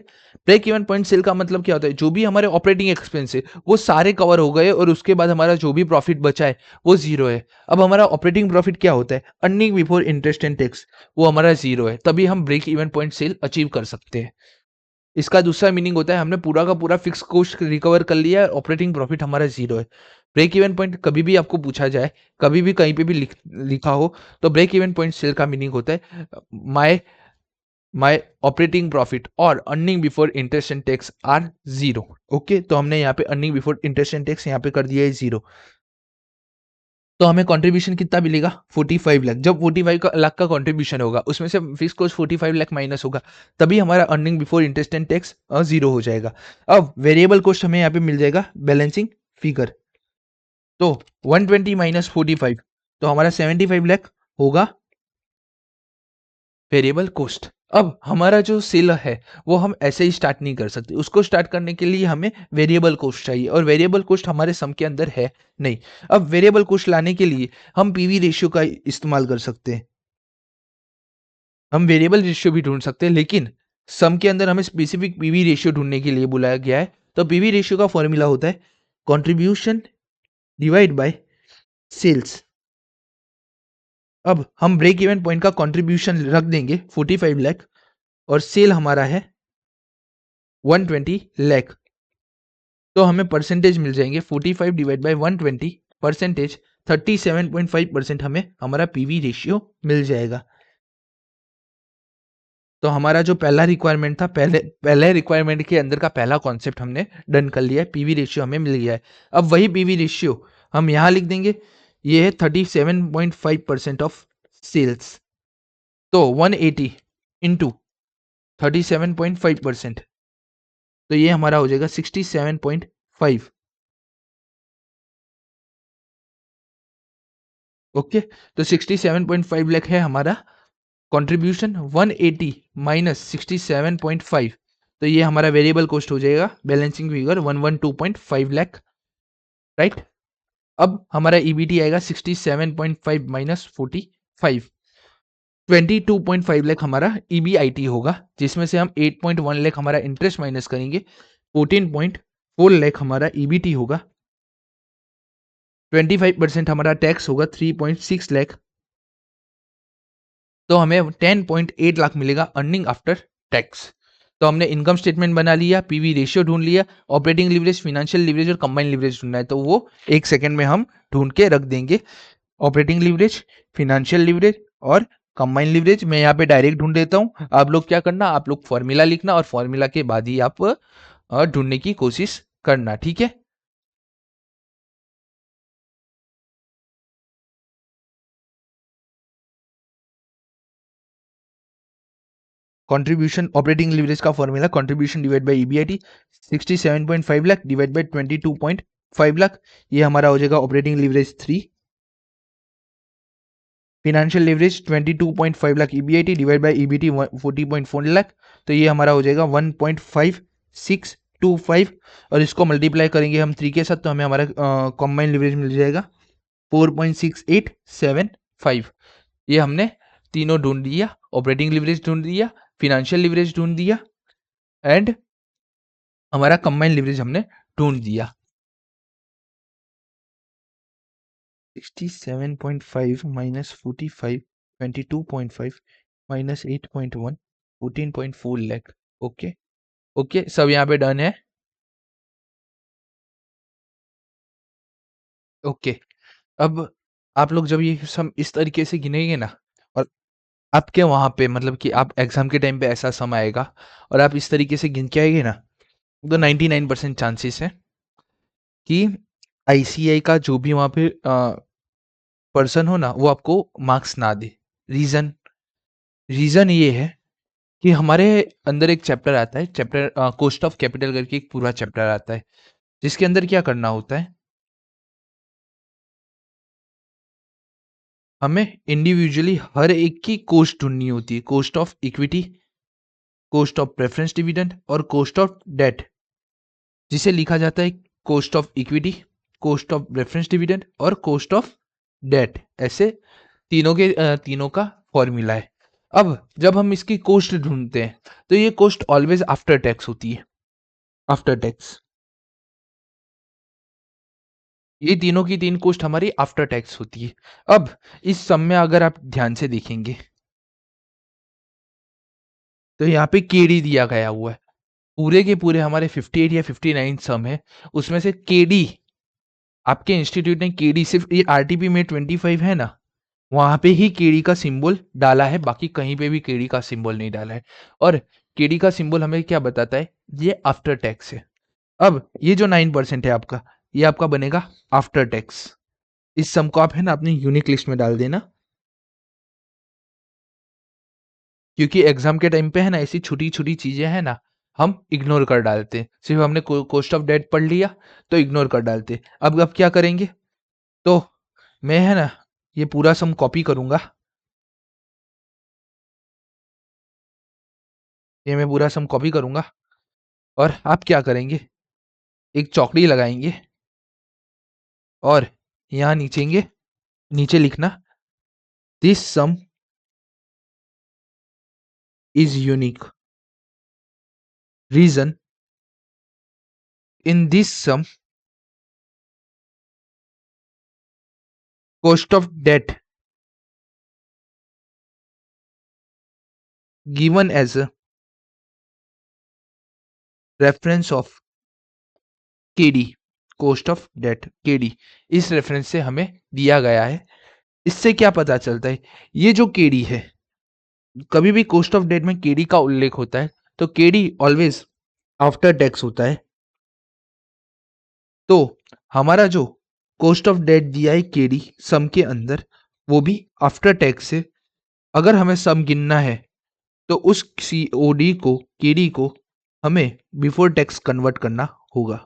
ब्रेक इवन पॉइंट सेल का मतलब क्या होता है, जो भी हमारे ऑपरेटिंग एक्सपेंस है वो सारे कवर हो गए और उसके बाद हमारा जो भी प्रॉफिट बचा है वो जीरो है। अब हमारा ऑपरेटिंग प्रॉफिट क्या होता है, earning before interest and tax, वो हमारा जीरो है, तभी हम break even point sale achieve कर सकते हैं। इसका दूसरा मीनिंग होता है हमने पूरा का पूरा फिक्स कॉस्ट रिकवर कर लिया है, ऑपरेटिंग प्रॉफिट हमारा जीरो है। ब्रेक इवन पॉइंट कभी भी आपको पूछा जाए, कभी भी कहीं पे भी लिखा हो, तो ब्रेक इवन पॉइंट सेल का मीनिंग होता है माय माय ऑपरेटिंग प्रॉफिट और earning before interest and tax are zero. Okay, तो हमने यहाँ पे earning before interest and tax यहाँ पे कर दिया है जीरो। तो हमें कंट्रीब्यूशन कितना मिलेगा, 45 लाख। जब 45 लाख का कंट्रीब्यूशन होगा उसमें से फिक्स कॉस्ट 45 लाख माइनस होगा, तभी हमारा earning before interest and tax zero हो जाएगा। अब वेरिएबल कॉस्ट हमें यहाँ पे मिल जाएगा बैलेंसिंग फिगर, तो 120 माइनस 45, तो हमारा 75 लाख होगा वेरिएबल कॉस्ट। अब हमारा जो सेल है वो हम ऐसे ही स्टार्ट नहीं कर सकते, उसको स्टार्ट करने के लिए हमें वेरिएबल कॉस्ट चाहिए, और वेरिएबल कॉस्ट हमारे सम के अंदर है नहीं। अब वेरिएबल कॉस्ट लाने के लिए हम पीवी रेशियो का इस्तेमाल कर सकते हैं, हम वेरिएबल रेशियो भी ढूंढ सकते हैं, लेकिन सम के अंदर हमें स्पेसिफिक पीवी रेशियो ढूंढने के लिए बुलाया गया है। तो पीवी रेशियो का फॉर्मूला होता है कंट्रीब्यूशन डिवाइड बाय सेल्स। अब हम ब्रेक इवन पॉइंट का कंट्रीब्यूशन रख देंगे 45 लाख, और सेल हमारा है 120 लाख, तो हमें परसेंटेज मिल जाएंगे 45 डिवाइड बाय 120 परसेंटेज 37.5% हमें हमारा पीवी रेशियो मिल जाएगा। तो हमारा जो पहला रिक्वायरमेंट था, पहले रिक्वायरमेंट के अंदर का पहला कॉन्सेप्ट हमने डन कर लिया है, पीवी रेशियो हमें मिल गया है। अब वही पीवी रेशियो हम यहाँ लिख देंगे, ये है 37.5% ऑफ सेल्स, तो 180 इंटू 37.5%, तो ये हमारा हो जाएगा 67.5। ओके, तो 67.5 लाख है हमारा कंट्रीब्यूशन, 180 माइनस 67.5, तो ये हमारा वेरिएबल कॉस्ट हो जाएगा, बैलेंसिंग फिगर 112.5 लाख। राइट। अब हमारा ईबीटी आएगा 67.5 माइनस 45, 22.5 लाख हमारा ईबीआईटी होगा, जिसमें से हम 8.1 लाख हमारा इंटरेस्ट माइनस करेंगे, 14.4 लाख हमारा ईबीटी होगा, 25% हमारा टैक्स होगा 3.6 लाख, तो हमें 10.8 लाख मिलेगा अर्निंग आफ्टर टैक्स। तो हमने इनकम स्टेटमेंट बना लिया, पीवी रेशियो ढूंढ लिया, ऑपरेटिंग लिवरेज, फाइनेंशियल लिवरेज और कंबाइंड लिवरेज ढूंढना है, तो वो एक सेकंड में हम ढूंढ के रख देंगे। ऑपरेटिंग लिवरेज, फाइनेंशियल लिवरेज और कंबाइंड लिवरेज मैं यहाँ पे डायरेक्ट ढूंढ देता हूँ। आप लोग क्या करना, आप लोग फॉर्मूला लिखना और फॉर्मूला के बाद ही आप ढूंढने की कोशिश करना, ठीक है। कंट्रीब्यूशन ऑपरेटिंग लिवरेज का formula contribution divide by EBIT, 67.5 lakh divide bye 22.5 lakh, ये हमारा हो जाएगा operating leverage 3। Financial leverage 22.5 lakh EBIT divide by EBT 40.4 lakh, तो ये हमारा हो जाएगा 1.5625 और इसको मल्टीप्लाई करेंगे हम 3 के साथ तो हमें हमारा कॉम्बाइंड लिवरेज मिल जाएगा 4.6875। ये हमने तीनों ढूंढ दिया, ऑपरेटिंग लिवरेज ढूंढ दिया, फिनेंशियल लिवरेज ढूंढ दिया एंड हमारा कंबाइंड लिवरेज हमने ढूंढ दिया। 67.5 minus 45, 22.5 minus 8.1, 14.4 lakh। Okay okay, सब यहाँ पे डन है। ओके, अब आप लोग जब ये सम इस तरीके से गिनेंगे ना और आपके वहां पे मतलब कि आप एग्जाम के टाइम पे ऐसा सम आएगा और आप इस तरीके से गिन के आएंगे ना, तो 99% चांसेस है कि आईसीआई का जो भी वहां पे पर्सन हो ना वो आपको मार्क्स ना दे। रीजन रीजन ये है कि हमारे अंदर एक चैप्टर आता है, चैप्टर कॉस्ट ऑफ कैपिटल करके एक पूरा चैप्टर आता है, जिसके अंदर क्या करना होता है, हमें इंडिविजुअली हर एक की कॉस्ट ढूंढनी होती है। Cost of equity, cost of preference dividend और कॉस्ट ऑफ डेट, जिसे लिखा जाता है cost of equity, cost of preference dividend और कॉस्ट ऑफ डेट। ऐसे तीनों का फॉर्मूला है। अब जब हम इसकी कॉस्ट ढूंढते हैं तो ये कॉस्ट ऑलवेज आफ्टर टैक्स होती है, आफ्टर टैक्स। ये तीनों की तीन कॉस्ट हमारी आफ्टर टैक्स होती है। अब इस सम में अगर आप ध्यान से देखेंगे तो यहाँ पे केडी दिया गया हुआ है, पूरे के पूरे हमारे 58 या 59 सम है, उसमें से केडी आपके इंस्टीट्यूट ने केडी सिर्फ ये आरटीपी में 25 है ना, वहां पे ही केडी का सिंबल डाला है, बाकी कहीं पे भी केडी का सिंबल नहीं डाला है। और केडी का सिंबल हमें क्या बताता है, ये आफ्टर टैक्स है। अब ये जो 9% है आपका, ये आपका बनेगा आफ्टर टैक्स। इस सम को आप है ना अपनी यूनिक लिस्ट में डाल देना, क्योंकि एग्जाम के टाइम पे है ना ऐसी छोटी छोटी चीजें हैं ना हम इग्नोर कर डालते हैं। सिर्फ हमने कॉस्ट ऑफ डेट पढ़ लिया तो इग्नोर कर डालते। अब क्या करेंगे, तो मैं है ना ये पूरा सम कॉपी करूंगा, ये मैं पूरा सम कॉपी करूंगा और आप क्या करेंगे, एक चौकड़ी लगाएंगे और यहाँ नीचे लिखना this sum is unique. Reason in this sum cost of debt given as a reference of KD, cost of debt KD, इस रेफरेंस से हमें दिया गया है। इससे क्या पता चलता है, ये जो केडी है, कभी भी कॉस्ट ऑफ डेट में केडी का उल्लेख होता है तो केडी ऑलवेज आफ्टर टैक्स होता है। तो हमारा जो कॉस्ट ऑफ डेट दिया है केडी सम के अंदर, वो भी आफ्टर टैक्स है। अगर हमें सम गिनना है तो उस सीओडी को, केडी को हमें बिफोर टैक्स कन्वर्ट करना होगा।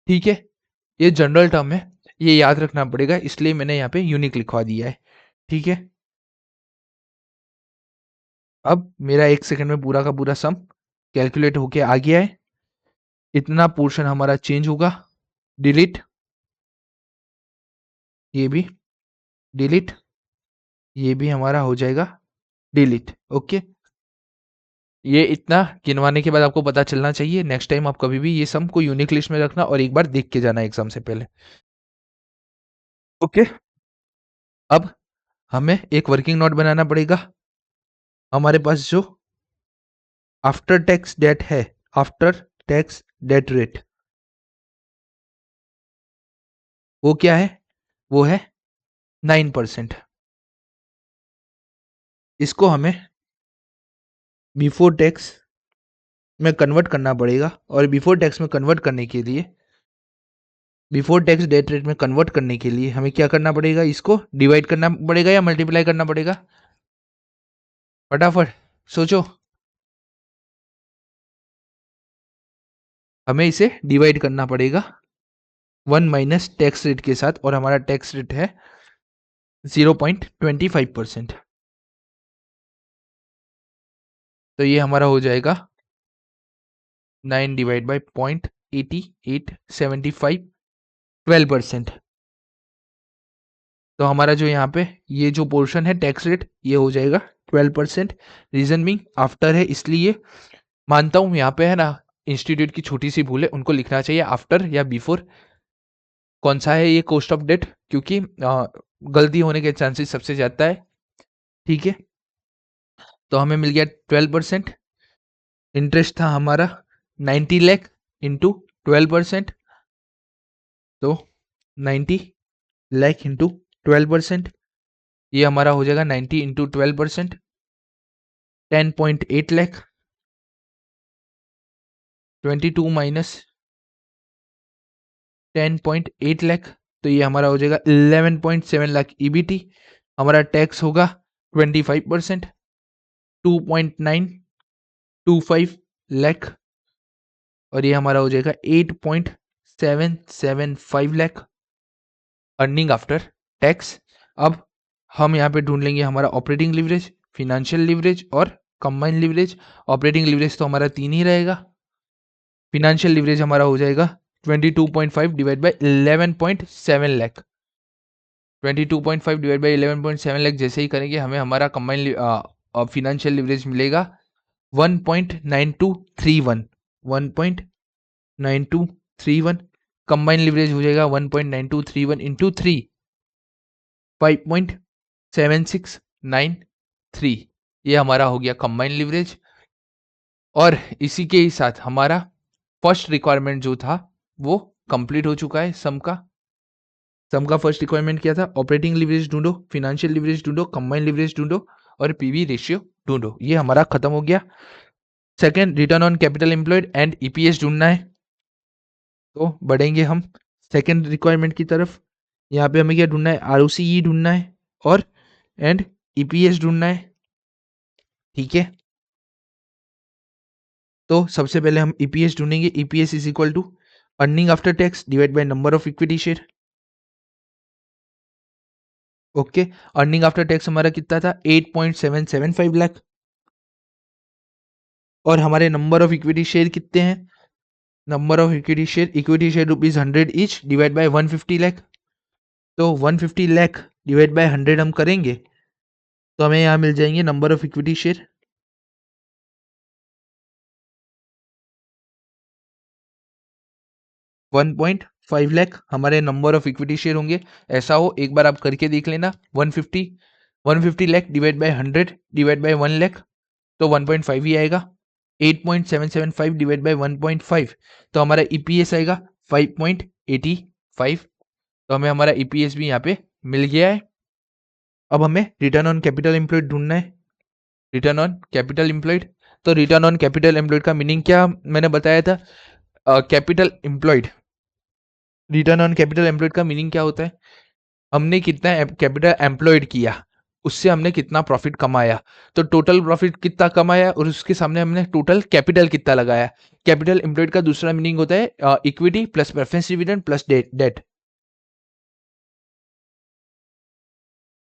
ठीक है, ये जनरल टर्म है, ये याद रखना पड़ेगा, इसलिए मैंने यहाँ पे यूनिक लिखवा दिया है। ठीक है, अब मेरा 1 सेकंड में पूरा का पूरा सम कैलकुलेट होके आ गया है। इतना पोर्शन हमारा चेंज होगा, डिलीट, ये भी डिलीट, ये भी हमारा हो जाएगा डिलीट। ओके, ये इतना गिनवाने के बाद आपको पता चलना चाहिए। नेक्स्ट टाइम आप कभी भी ये सम को यूनिक लिस्ट में रखना और एक बार देख के जाना एग्जाम से पहले। ओके, अब हमें एक वर्किंग नोट बनाना पड़ेगा। हमारे पास जो आफ्टर टैक्स डेट है, आफ्टर टैक्स डेट रेट, वो क्या है, वो है 9%। इसको हमें बिफोर टैक्स में कन्वर्ट करना पड़ेगा और बिफोर टैक्स में कन्वर्ट करने के लिए, बिफोर टैक्स डेट रेट में कन्वर्ट करने के लिए हमें क्या करना पड़ेगा, इसको डिवाइड करना पड़ेगा या मल्टीप्लाई करना पड़ेगा, फटाफट सोचो। हमें इसे डिवाइड करना पड़ेगा 1 माइनस टैक्स रेट के साथ, और हमारा टैक्स रेट है 0.25%। तो ये हमारा हो जाएगा 9 डिवाइड बाई 0.8875, 12%। तो हमारा जो यहाँ पे ये जो पोर्शन है टैक्स रेट ये हो जाएगा 12%। रीजन मीन आफ्टर है, इसलिए मानता हूँ यहाँ पे है ना इंस्टीट्यूट की छोटी सी भूल है, उनको लिखना चाहिए आफ्टर या बिफोर। कौन सा है ये कॉस्ट ऑफ डेट, क्योंकि गलती होने के चांसेस सबसे ज्यादा है। ठीक है, तो हमें मिल गया 12%। इंटरेस्ट था हमारा 90 लाख इंटू 12%, तो 90 लाख इंटू 12%, ये हमारा हो जाएगा 90 इंटू 12%, 10.8 लाख। 22 माइनस 10.8 लाख, तो ये हमारा हो जाएगा 11.7 लाख ईबीटी। हमारा टैक्स होगा 25%, 2.925 लाख, और ये हमारा हो जाएगा 8.775 लाख अर्निंग आफ्टर टैक्स। अब हम यहाँ पे ढूंढ लेंगे हमारा ऑपरेटिंग लिवरेज, फिनेंशियल लिवरेज और कंबाइंड लिवरेज। ऑपरेटिंग लिवरेज तो हमारा 3 ही रहेगा। फिनेंशियल लिवरेज हमारा हो जाएगा 22.5 divide by 11.7 lakh. 22.5 divide by 11.7 lakh जैसे ही करेंगे हमें हमारा कंबाइंड फिनेंशियल लिवरेज मिलेगा 1.9231। 1.9231 कंबाइंड लिवरेज हो जाएगा 1.9231 इंटू 3, 5.7693। ये हमारा हो गया कंबाइंड लिवरेज। और इसी के ही साथ हमारा फर्स्ट रिक्वायरमेंट जो था वो कंप्लीट हो चुका है। सम का फर्स्ट रिक्वायरमेंट क्या था? ऑपरेटिंग लिवरेज ढूंढो, फिनेंशियल लिवरेज ढूंढो, कंबाइंड लिवरेज ढूंढो और पीवी रेशियो ढूंढो। ये हमारा खत्म हो गया। Second, return on capital employed and EPS ढूंढना है। तो बढ़ेंगे हम सेकंड रिक्वायरमेंट की तरफ। यहाँ पे हमें क्या ढूंढना है? आरओसीई ढूंढना है और एंड ईपीएस ढूंढना है। ठीक है, तो सबसे पहले हम ईपीएस ढूंढेंगे। EPS is equal to earning after tax divide by number of equity share. Okay, earning after tax हमारा कितना था? 8.775 लाख। और हमारे नंबर ऑफ इक्विटी शेयर कितने हैं? Number of equity share rupees 100 each divide by 150 lakh. तो 150 लाख डिवाइड बाय 100 हम करेंगे तो हमें यहाँ मिल जाएंगे number of equity share 1.5 lakh हमारे नंबर ऑफ इक्विटी शेयर होंगे। ऐसा हो एक बार आप करके देख लेना। 150 lakh divide bye 100 divide by 1 lakh, तो 1.5 ही आएगा। 8.775 डिवाइड बाय 1.5, तो हमारा ईपीएस आएगा 5.85। तो हमें हमारा ईपीएस भी यहाँ पे मिल गया है। अब हमें रिटर्न ऑन कैपिटल एम्प्लॉयड ढूंढना है। रिटर्न ऑन कैपिटल एम्प्लॉयड, तो रिटर्न ऑन कैपिटल एम्प्लॉयड का मीनिंग क्या मैंने बताया था? Capital employed, return on capital employed का मीनिंग क्या होता है? हमने कितना कैपिटल एम्प्लॉयड किया, उससे हमने कितना प्रॉफिट कमाया। तो टोटल प्रॉफिट कितना कमाया और उसके सामने हमने टोटल कैपिटल कितना लगाया। कैपिटल एम्प्लॉयड का दूसरा मीनिंग होता है equity plus preference dividend plus debt.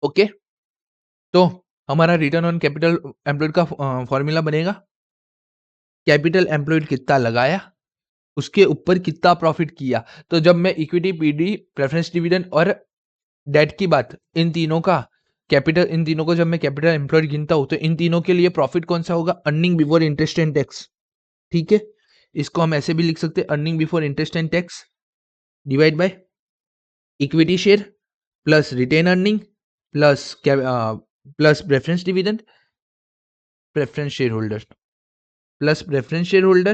Okay, तो हमारा रिटर्न ऑन कैपिटल एम्प्लॉयड का फॉर्मूला बनेगा कैपिटल एम्प्लॉयड कितना लगाया, उसके ऊपर कितना प्रॉफिट किया। तो जब मैं इक्विटी, पीडी, प्रेफरेंस डिविडेंड और डेट की बात, इन तीनों का कैपिटल, इन तीनों को जब मैं कैपिटल एम्प्लॉयड गिनता हूं तो इन तीनों के लिए प्रॉफिट कौन सा होगा? Earning before interest and tax. ठीक है, इसको हम ऐसे भी लिख सकते हैं, earning before interest and tax divide by equity share plus retained earning plus preference dividend preference share holder plus preference share holder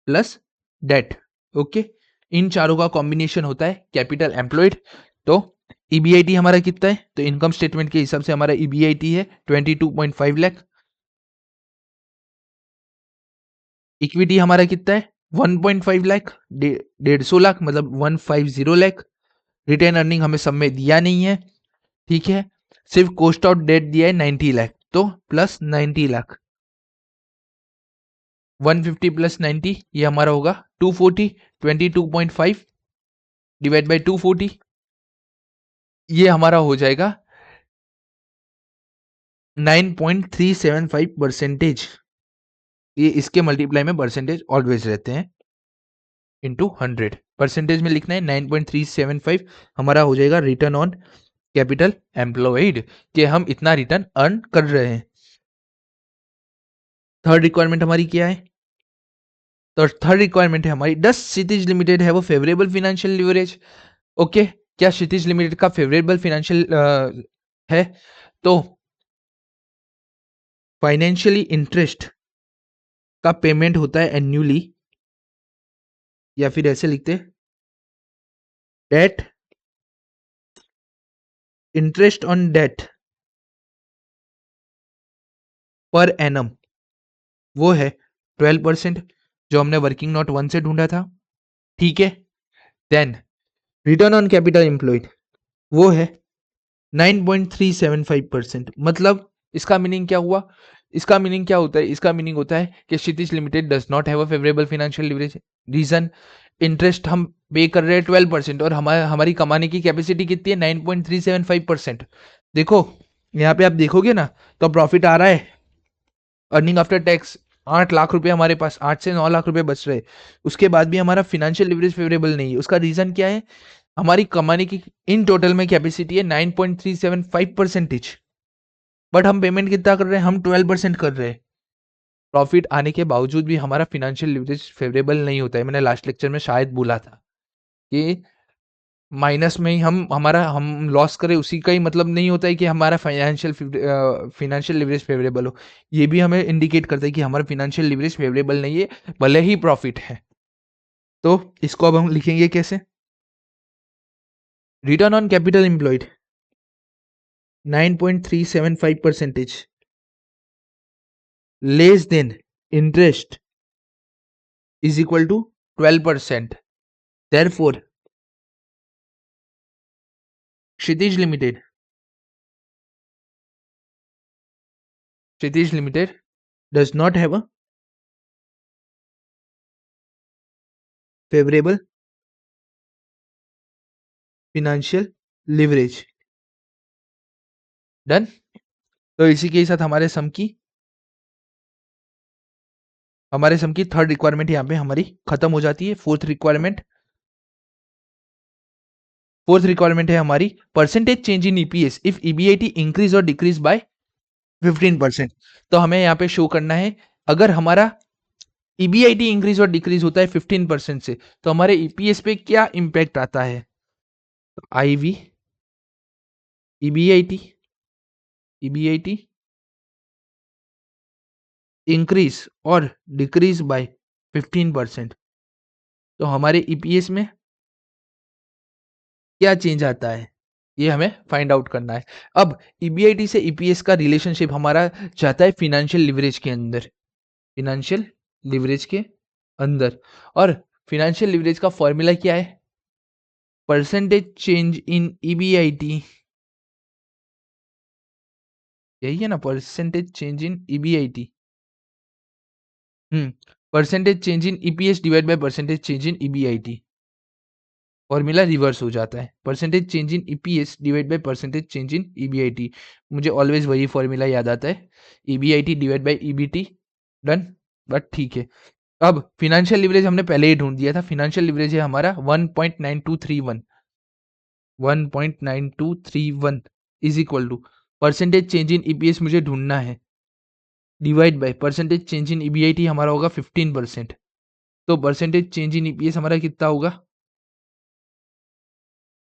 plus debt. Okay, इन चारों का कॉम्बिनेशन होता है कैपिटल एम्प्लॉयड। तो ईबीआईटी हमारा कितना है? तो इनकम स्टेटमेंट के हिसाब से हमारा ईबीआईटी है 22.5 लाख। इक्विटी हमारा कितना है? 1.5 लाख, 150 लाख, मतलब 150 लाख। रिटेन अर्निंग हमें सब में दिया नहीं है। ठीक है, सिर्फ कॉस्ट ऑफ डेट दिया है 90 लाख, तो प्लस 90 लाख। 150 प्लस 90 ये हमारा होगा 240। 22.5 डिवाइड बाई 240, ये हमारा हो जाएगा 9.375%, ये इसके मल्टीप्लाई में परसेंटेज ऑलवेज रहते हैं, इंटू 100 परसेंटेज में लिखना है 9.375, हमारा हो जाएगा रिटर्न ऑन कैपिटल एम्प्लॉयड, कि हम इतना रिटर्न अर्न कर रहे हैं। थर्ड रिक्वायरमेंट हमारी क्या है? तो थर्ड रिक्वायरमेंट है हमारी, डस क्षितिज लिमिटेड है वो फेवरेबल फाइनेंशियल लीवरेज? ओके, क्या क्षितिज लिमिटेड का फेवरेबल फाइनेंशियल है? तो फाइनेंशियली इंटरेस्ट का पेमेंट होता है एन्युअली, या फिर ऐसे लिखते हैं debt, interest on debt per annum, वो है 12%, जो हमने वर्किंग नोट 1 से ढूंढा था। ठीक है, then return on capital employed वो है 9.375%। मतलब इसका मीनिंग क्या हुआ? इसका मीनिंग क्या होता है? इसका मीनिंग होता है कि Kshitij limited does not have a favourable financial leverage. Reason, interest हम पे कर रहे हैं 12% और हमारी कमाने की कैपेसिटी कितनी है? 9.375%। देखो यहाँ पे आप देखोगे ना, तो प्रॉफिट आ रहा है, अर्निंग आफ्टर टैक्स 8 लाख रुपए हमारे पास, 8 से 9 लाख रुपए बच रहे। उसके बाद भी हमारा फाइनेंशियल लिवरेज फेवरेबल नहीं है। उसका रीजन क्या है? हमारी कमाने की इन टोटल में कैपेसिटी है 9.375%, बट हम पेमेंट कितना कर रहे हैं? हम 12% कर रहे हैं। प्रॉफिट आने के बावजूद भी हमारा फाइनेंशियल लिवरेज फेवरेबल नहीं होता है। मैंने लास्ट लेक्चर में शायद बोला था कि माइनस में ही हम लॉस करें, उसी का ही मतलब नहीं होता है कि हमारा फाइनेंशियल लिवरेज फेवरेबल हो। ये भी हमें इंडिकेट करता है कि हमारा फाइनेंशियल लिवरेज फेवरेबल नहीं है, भले ही प्रॉफिट है। तो इसको अब हम लिखेंगे कैसे? Return on capital employed 9.375% less than interest is equal to 12%। Therefore Kshitij limited does not have a favorable financial leverage। Done. तो इसी के साथ हमारे सम की थर्ड रिक्वायरमेंट यहाँ पे हमारी खत्म हो जाती है। फोर्थ रिक्वायरमेंट है हमारी percentage change in EPS if EBIT increase और डिक्रीज बाय 15%। तो हमें यहाँ पे शो करना है, अगर हमारा ईबीआईटी इंक्रीज और डिक्रीज होता है 15% से, तो हमारे ईपीएस पे क्या इंपैक्ट आता है? आईवी ईबीआईटी इंक्रीज और डिक्रीज बाय 15%, तो हमारे ईपीएस में क्या चेंज आता है? ये हमें फाइंड आउट करना है। अब ईबीआईटी से ईपीएस का रिलेशनशिप हमारा जाता है फाइनेंशियल लिवरेज के अंदर, फाइनेंशियल लिवरेज के अंदर। और फाइनेंशियल लिवरेज का फॉर्मूला क्या है? परसेंटेज चेंज इन ईबीआईटी, यही है ना, percentage change in EBIT. Percentage change in EPS divide by percentage change in EBIT. Formula reverse हो जाता है, percentage change in EPS divide by percentage change in EBIT. मुझे always वही formula याद आता है, EBIT divide by EBT. Done, but ठीक है। अब फिनेंशियल लिवरेज हमने पहले ही ढूंढ दिया था। फिनेंशियल लिवरेज है हमारा 1.9231, 1.9231 is equal to percentage change in EPS मुझे ढूंढना है, divide by percentage change in EBIT हमारा होगा 15%। तो परसेंटेज चेंज इन ईपीएस हमारा कितना होगा?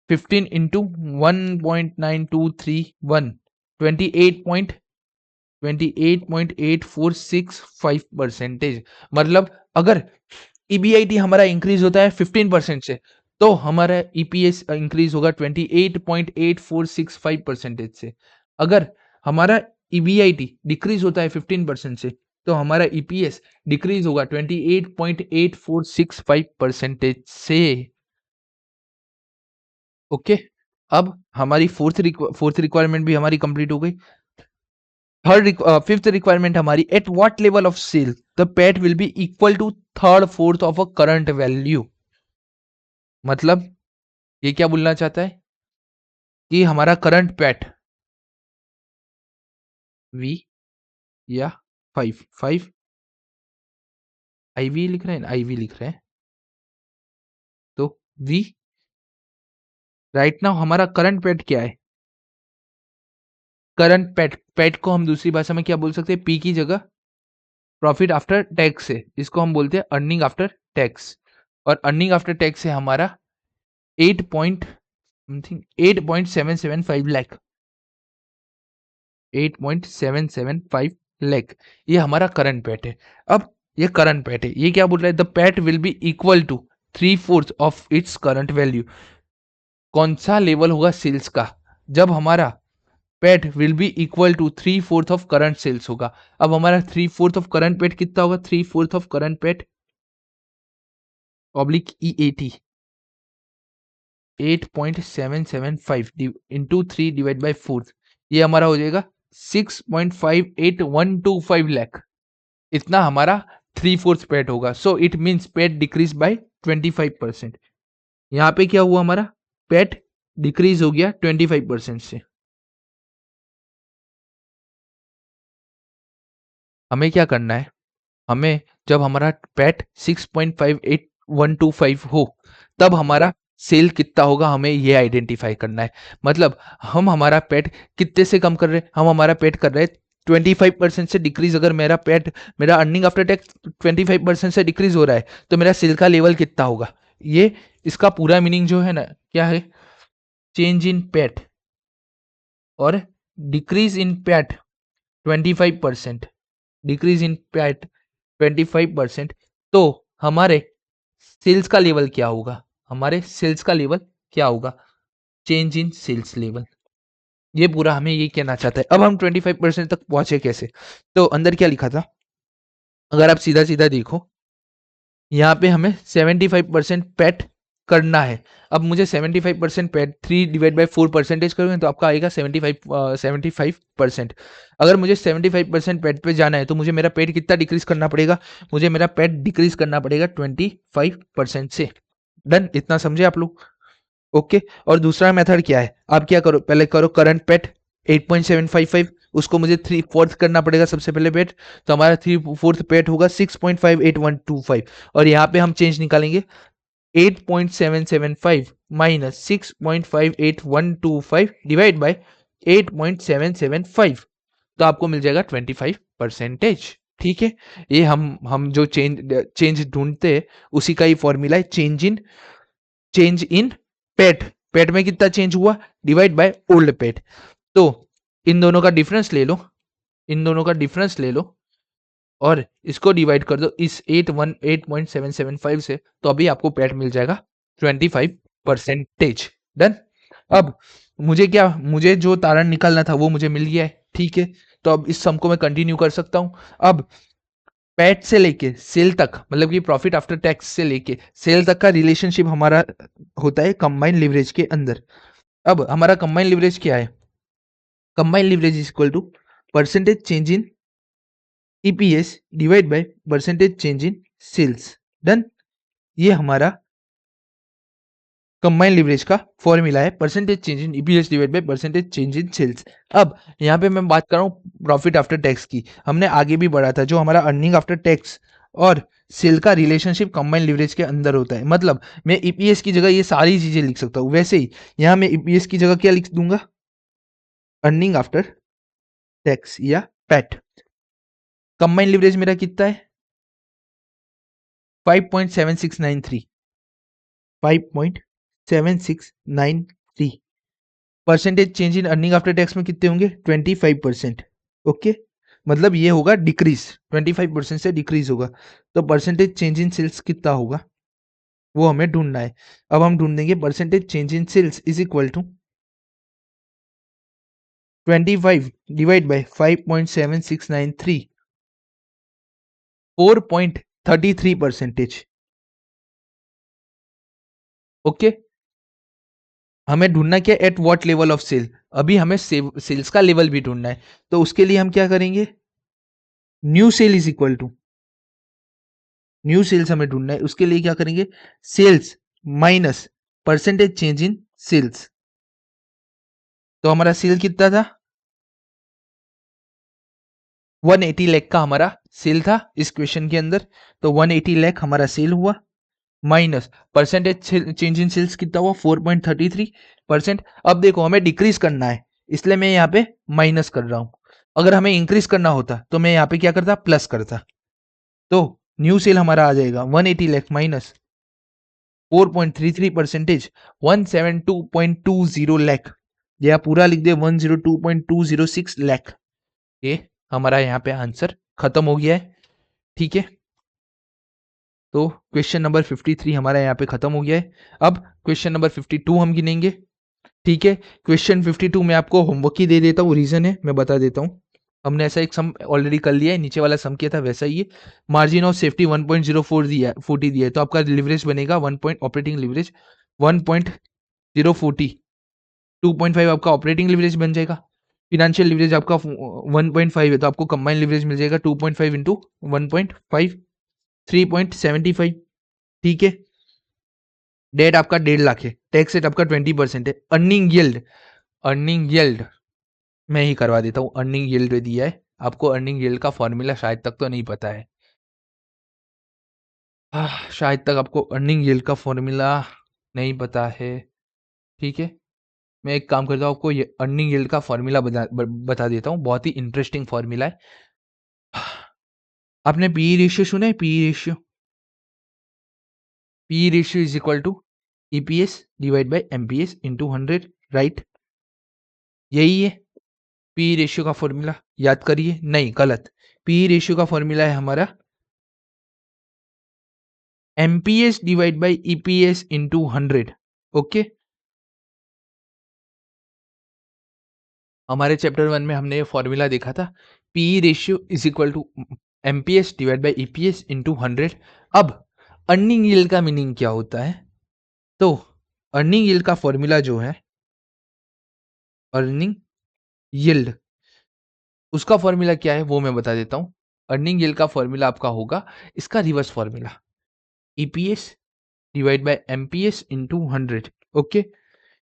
15 इंटू 1.9231, 28.8465%। मतलब अगर ईबीआईटी हमारा इंक्रीज होता है 15% से, तो हमारा ईपीएस इंक्रीज होगा 28.8465% से। अगर हमारा ईबीआईटी डिक्रीज होता है 15% से, तो हमारा ईपीएस डिक्रीज होगा 28.8465% से। ओके, अब हमारी फोर्थ रिक्वायरमेंट भी हमारी कंप्लीट हो गई। फिफ्थ रिक्वायरमेंट हमारी, at what level of sale the pet will be equal to third fourth of a current value. मतलब ये क्या बोलना चाहता है कि हमारा करंट पेट वी या 5 5 IV लिख रहे हैं, IV लिख रहे हैं, तो वी राइट नाउ हमारा करंट पेट क्या है? करंट पेट, पेट को हम दूसरी भाषा में क्या बोल सकते हैं? पी की जगह प्रॉफिट आफ्टर टैक्स है, इसको हम बोलते हैं अर्निंग आफ्टर टैक्स। और अर्निंग आफ्टर टैक्स है हमारा 8 पॉइंट समथिंग 8.775 लाख, 8.775 लाख, ये हमारा करंट पेट है। अब ये करंट पेट है, ये क्या बोल रहा है? The pet will be equal to 3/4 of its current value. कौन सा लेवल होगा सेल्स का जब हमारा pet will be equal to 3/4 of current sales होगा? अब हमारा 3/4 ऑफ करंट पेट कितना होगा? 3/4 of current pet oblique EAT 8.775 into 3 divide by 4, ये हमारा हो जाएगा 6.58125 लाख। इतना हमारा 3/4 पेट होगा। So it means pet decrease by 25%। यहाँ पे क्या हुआ? हमारा पेट डिक्रीज हो गया 25% से। हमें क्या करना है? हमें जब हमारा पेट 6.58125 हो तब हमारा सेल कितना होगा, हमें ये आइडेंटिफाई करना है। मतलब हम हमारा पेट कितने से कम कर रहे हैं? हम हमारा पेट कर रहे हैं 25% से डिक्रीज। अगर मेरा पेट, मेरा अर्निंग आफ्टर टैक्स 25% से डिक्रीज हो रहा है तो मेरा सेल का लेवल कितना होगा? ये इसका पूरा मीनिंग जो है ना, क्या है? चेंज इन पेट और decrease in pet 25%, decrease in पेट 25%, तो हमारे सेल्स का लेवल क्या होगा? हमारे सेल्स का लेवल क्या होगा? Change in sales level. ये पूरा हमें ये कहना चाहता है। अब हम 25% तक पहुंचे कैसे? तो अंदर क्या लिखा था? अगर आप सीधा सीधा देखो, यहाँ पे हमें 75% पेट करना है। अब मुझे 75% पेट 3/4 परसेंटेज करोगे तो आपका आएगा 75%। अगर मुझे 75% पेट पे जाना है तो मुझे मेरा पेट कितना डिक्रीज करना पड़ेगा? मुझे मेरा पेट डिक्रीज करना पड़ेगा 25% से। डन, इतना समझे आप लोग? ओके। और दूसरा मेथड क्या है? आप क्या करो, पहले करो करंट पेट 8.755, उसको मुझे 3/4 करना पड़ेगा सबसे पहले पेट, तो हमारा 3/4 पेट होगा 6.58125। और यहाँ पे हम चेंज निकालेंगे 8.775 माइनस 6.58125 डिवाइड बाय 8.775, तो आपको मिल जाएगा 25%। ठीक है, ये हम जो चेंज ढूंढते हैं उसी का ही फॉर्मूला है, चेंज इन पेट। पेट में कितना चेंज हुआ? डिवाइड बाय ओल्ड पेट। तो इन दोनों का डिफरेंस ले लो, इन दोनों का डिफरेंस ले लो और इसको डिवाइड कर दो इस 8.775 से, तो अभी आपको पेट मिल जाएगा 25%। डन। अब मुझे क्या, मुझे जो तारण निकालना था वो मुझे मिल गया है। ठीक है, तो अब इस सम को मैं कंटिन्यू कर सकता हूं। अब पैट से लेके सेल तक, मतलब कि प्रॉफिट आफ्टर टैक्स से लेके सेल तक का रिलेशनशिप हमारा होता है कंबाइंड लिवरेज के अंदर। अब हमारा कंबाइंड लिवरेज क्या है? Combined leverage is equal to percentage change in EPS divide by percentage change in sales. Done. ये हमारा कंबाइंड लिवरेज का फॉर्मूला है, percentage change in EPS divide by percentage change in sales. अब यहाँ पे मैं बात कर रहा हूँ प्रॉफिट आफ्टर टैक्स की। हमने आगे भी बढ़ा था, जो हमारा अर्निंग आफ्टर टैक्स और सेल का रिलेशनशिप कंबाइंड लिवरेज के अंदर होता है। मतलब मैं ईपीएस की जगह ये सारी चीजें लिख सकता हूँ। वैसे ही यहाँ मैं ईपीएस की जगह क्या लिख दूंगा? अर्निंग आफ्टर टैक्स या पैट। कंबाइंड लिवरेज मेरा कितना है? 5.7693, 5.7693। Percentage change in earning after tax में कितने होंगे? 25%। ओके, मतलब ये होगा डिक्रीज, 25% से डिक्रीज होगा। तो परसेंटेज चेंज इन सेल्स कितना होगा वो हमें ढूंढना है। अब हम ढूंढेंगे percentage change in sales is equal to 25 divide by 5.7693, 4.33%। Okay, हमें ढूंढना क्या? At what level of sale. अभी हमें सेल्स का लेवल भी ढूंढना है, तो उसके लिए हम क्या करेंगे? New sale is equal to, new sales हमें ढूंढना है, उसके लिए क्या करेंगे? Sales minus percentage change in sales. तो हमारा सेल कितना था? 180 लाख का हमारा सेल था इस क्वेश्चन के अंदर, तो 180 लाख हमारा सेल हुआ, minus percentage change in sales कितना हुआ 4.33%। अब देखो हमें डिक्रीज करना है, इसलिए मैं यहाँ पे माइनस कर रहा हूं। अगर हमें इंक्रीज करना होता तो मैं यहाँ पे क्या करता, प्लस करता। तो न्यू सेल हमारा आ जाएगा 180 लाख माइनस 4.33 परसेंटेज 172.20 लाख, या पूरा लिख दे 102.206 लाख। ये हमारा यहाँ पे आंसर खत्म हो गया है। ठीक है, तो क्वेश्चन नंबर 53 हमारा यहाँ पे खत्म हो गया है। अब क्वेश्चन नंबर 52 हम गिनेंगे। ठीक है, क्वेश्चन 52 में आपको होमवर्क ही दे देता हूँ, रीजन है मैं बता देता हूँ। हमने ऐसा एक सम ऑलरेडी कर लिया है, नीचे वाला सम किया था वैसा ही है। मार्जिन ऑफ सेफ्टी 1.04 दिया 40 दिया है, तो आपका लिवरेज बनेगा 1 पॉइंट ऑपरेटिंग लिवरेज 1.040, 2.5 आपका ऑपरेटिंग लिवरेज बन जाएगा। फिनेंशियल लिवरेज आपका 1.5 है, तो आपको कंबाइंड लिवरेज मिल जाएगा 2.5 इंटू 1.5, 3.75। ठीक है, डेट आपका 1.5 लाख है, टैक्स रेट आपका 20% है। अर्निंग यील्ड, अर्निंग यील्ड मैं ही करवा देता हूँ। अर्निंग यील्ड दिया है आपको, अर्निंग यील्ड का फॉर्मूला शायद तक तो नहीं पता है। शायद तक आपको अर्निंग यील्ड का फॉर्मूला नहीं पता है। ठीक है, मैं एक काम करता हूँ, आपको ये अर्निंग यील्ड का फॉर्मूला बता देता हूँ, बहुत ही इंटरेस्टिंग फॉर्मूला है। आपने पी रेशियो सुना है, P ratio? P ratio is equal to EPS divide by MPS into 100, right? यही है पी रेशियो का फॉर्मूला, याद करिए। नहीं, गलत। पी रेशियो का फॉर्मूला है हमारा MPS divide by EPS into 100। Okay, हमारे चैप्टर 1 में हमने ये फॉर्मूला देखा था, P ratio is equal to MPS divide by EPS into 100। अब अर्निंग यील्ड का मीनिंग क्या होता है? तो अर्निंग यील्ड का फॉर्मूला जो है, अर्निंग यील्ड, उसका फॉर्मूला क्या है वो मैं बता देता हूं। अर्निंग यील्ड का फॉर्मूला आपका होगा इसका reverse formula, EPS divide by MPS into 100। Okay,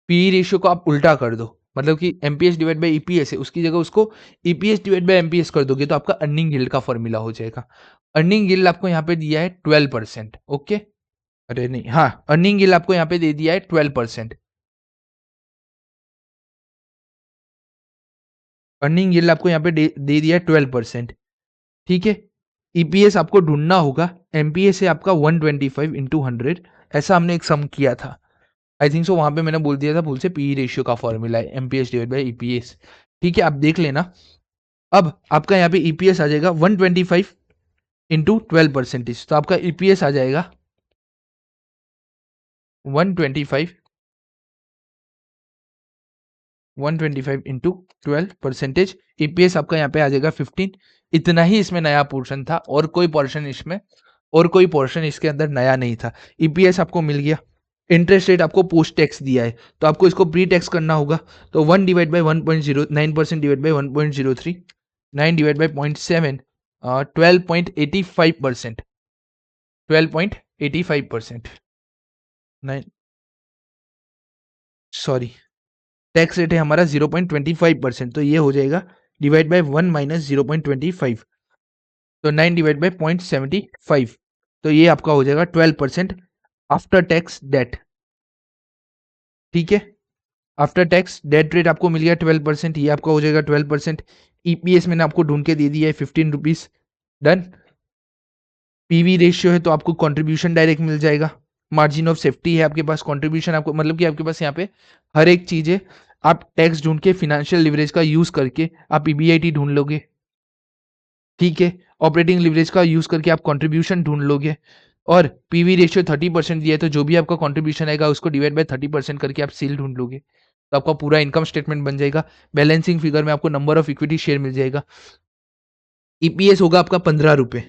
P ratio को आप उल्टा कर दो, मतलब कि एमपीएस डिवाइड बाय ईपीएस है, उसकी जगह उसको ईपीएस डिवाइड बाय एमपीएस कर दोगे तो आपका अर्निंग यील्ड का फॉर्मूला हो जाएगा। अर्निंग यील्ड आपको यहाँ पे दिया है 12%। ओके, अरे नहीं, हाँ, अर्निंग यील्ड आपको यहाँ पे दे दिया है 12%। अर्निंग यील्ड आपको यहाँ पे दे दिया है 12%। ठीक है, ईपीएस आपको ढूंढना होगा, एमपीएस है आपका 125 इंटू 100, ऐसा हमने एक सम किया था। आई थिंक सो वहां पे मैंने बोल दिया था भूल से, पी रेशियो का फॉर्मूला है एमपीएस डिवाइड बाय ईपीएस। ठीक है, आप देख लेना। अब आपका यहाँ पे ईपीएस आ जाएगा 125 इंटू 12%, तो आपका ईपीएस आ जाएगा 125, 125 इंटू 12%। ईपीएस आपका यहाँ पे आ जाएगा 15। इतना ही इसमें नया पोर्शन था, और कोई पोर्शन इसमें, और कोई पोर्शन इसके अंदर नया नहीं था। ईपीएस आपको मिल गया। इंटरेस्ट रेट आपको पोस्ट टैक्स दिया है, तो आपको इसको प्री टैक्स करना होगा। तो 1 divide by 1.09% divide by 1.03, 9 divide by 0.7, 12.85%, 12.85%, 9, sorry, tax rate है हमारा 0.25%, तो ये हो जाएगा डिवाइड बाय 1 माइनस 0.25, तो 9 डिवाइड बाय 0.75, तो ये आपका हो जाएगा 12% आफ्टर टैक्स डेट। ठीक है, आफ्टर टैक्स डेट रेट आपको मिल गया 12%, ये आपका हो जाएगा 12%। ईपीएस मैंने आपको ढूंढ के दे दिया है 15 रुपीज, डन। पीवी रेशियो है तो आपको कंट्रीब्यूशन डायरेक्ट मिल जाएगा। मार्जिन ऑफ सेफ्टी है आपके पास, कंट्रीब्यूशन आपको, मतलब कि आपके पास यहाँ पे हर एक चीज है। आप टैक्स ढूंढ के फिनेंशियल लिवरेज का यूज करके आप ईबीआईटी ढूंढ लोगे। ठीक है, ऑपरेटिंग लिवरेज का यूज करके आप कंट्रीब्यूशन ढूंढ लोगे। और पीवी रेशियो 30% दिया है, तो जो भी आपका कंट्रीब्यूशन आएगा उसको डिवाइड बाय 30% करके आप सेल ढूंढ लोगे, तो आपका पूरा इनकम स्टेटमेंट बन जाएगा। बैलेंसिंग फिगर में आपको नंबर ऑफ इक्विटी शेयर मिल जाएगा। ईपीएस होगा आपका 15 रुपए।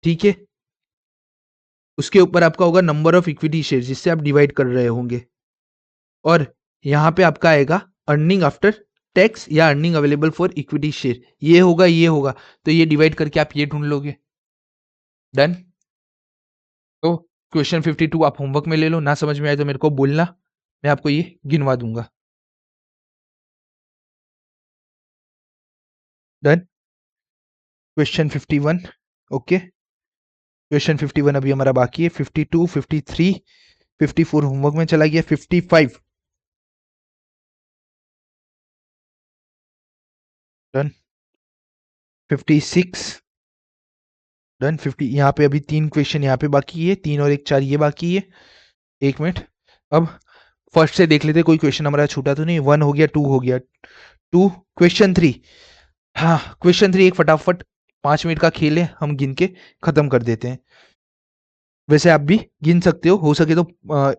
ठीक है, उसके ऊपर आपका होगा नंबर ऑफ इक्विटी शेयर जिससे आप डिवाइड कर रहे होंगे, और यहाँ पे आपका आएगा अर्निंग आफ्टर टैक्स या earning available for equity share, ये होगा ये होगा, तो ये डिवाइड करके आप ये ढूंढ लोगे। डन। तो क्वेश्चन 52 आप होमवर्क में ले लो, ना समझ में आए तो मेरे को बोलना, मैं आपको ये गिनवा दूंगा। डन। Question 51, okay. क्वेश्चन 51 अभी हमारा बाकी है। 52, 53, 54 होमवर्क में चला गया। 55 डन। 56 डन। 50 यहाँ पे अभी 3 क्वेश्चन यहाँ पे बाकी है, 3 और 1 4 ये बाकी है। 1 मिनट। अब फर्स्ट से देख लेते कोई क्वेश्चन हमारा छूटा तो नहीं। 1 हो गया, 2 हो गया, 2। क्वेश्चन 3, हाँ क्वेश्चन 3 एक फटाफट 5 मिनट का खेल है, हम गिन के खत्म कर देते हैं। वैसे आप भी गिन सकते हो सके तो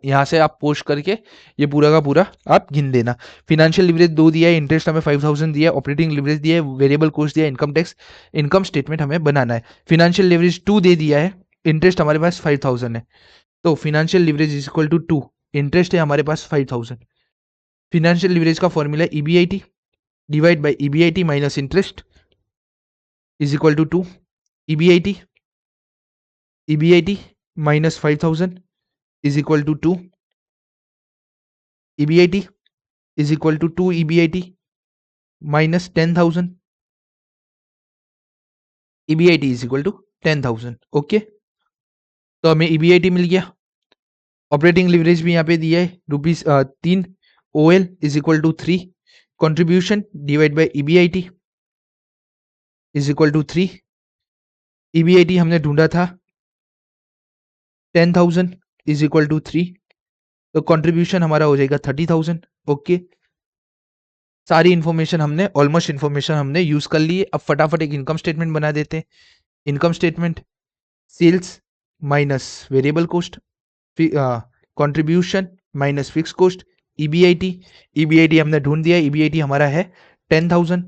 यहाँ से आप पोस्ट करके ये पूरा का पूरा आप गिन देना। फिनेंशियल लिवरेज 2 दिया है, इंटरेस्ट हमें 5000 दिया है, ऑपरेटिंग लिवरेज दिया है, वेरिएबल कॉस्ट दिया है, इनकम टैक्स, इनकम स्टेटमेंट हमें बनाना है। फिनेंशियल लिवरेज 2 दे दिया है, इंटरेस्ट हमारे पास 5000 है, तो financial leverage is equal to 2, interest है हमारे पास 5000। फिनेंशियल लिवरेज का formula EBIT divide by EBIT minus interest is equal to 2। EBIT minus 5000 is equal to 2. EBIT is equal to 2 EBIT minus 10,000. EBIT is equal to 10,000. Okay, तो हमें EBIT मिल गया। Operating leverage भी यहाँ पे दिया है ₹3। OL is equal to 3. Contribution divide bye EBIT is equal to 3. EBIT हमने ढूंढा था 10,000 is equal to 3, तो कंट्रीब्यूशन हमारा हो जाएगा 30,000। ओके, सारी इन्फॉर्मेशन हमने ऑलमोस्ट इन्फॉर्मेशन हमने यूज कर ली है। अब फटाफट एक इनकम स्टेटमेंट बना देते हैं। Income statement sales minus variable cost, contribution minus fix cost, EBIT हमने ढूंढ दिया। ईबीआईटी हमारा है 10,000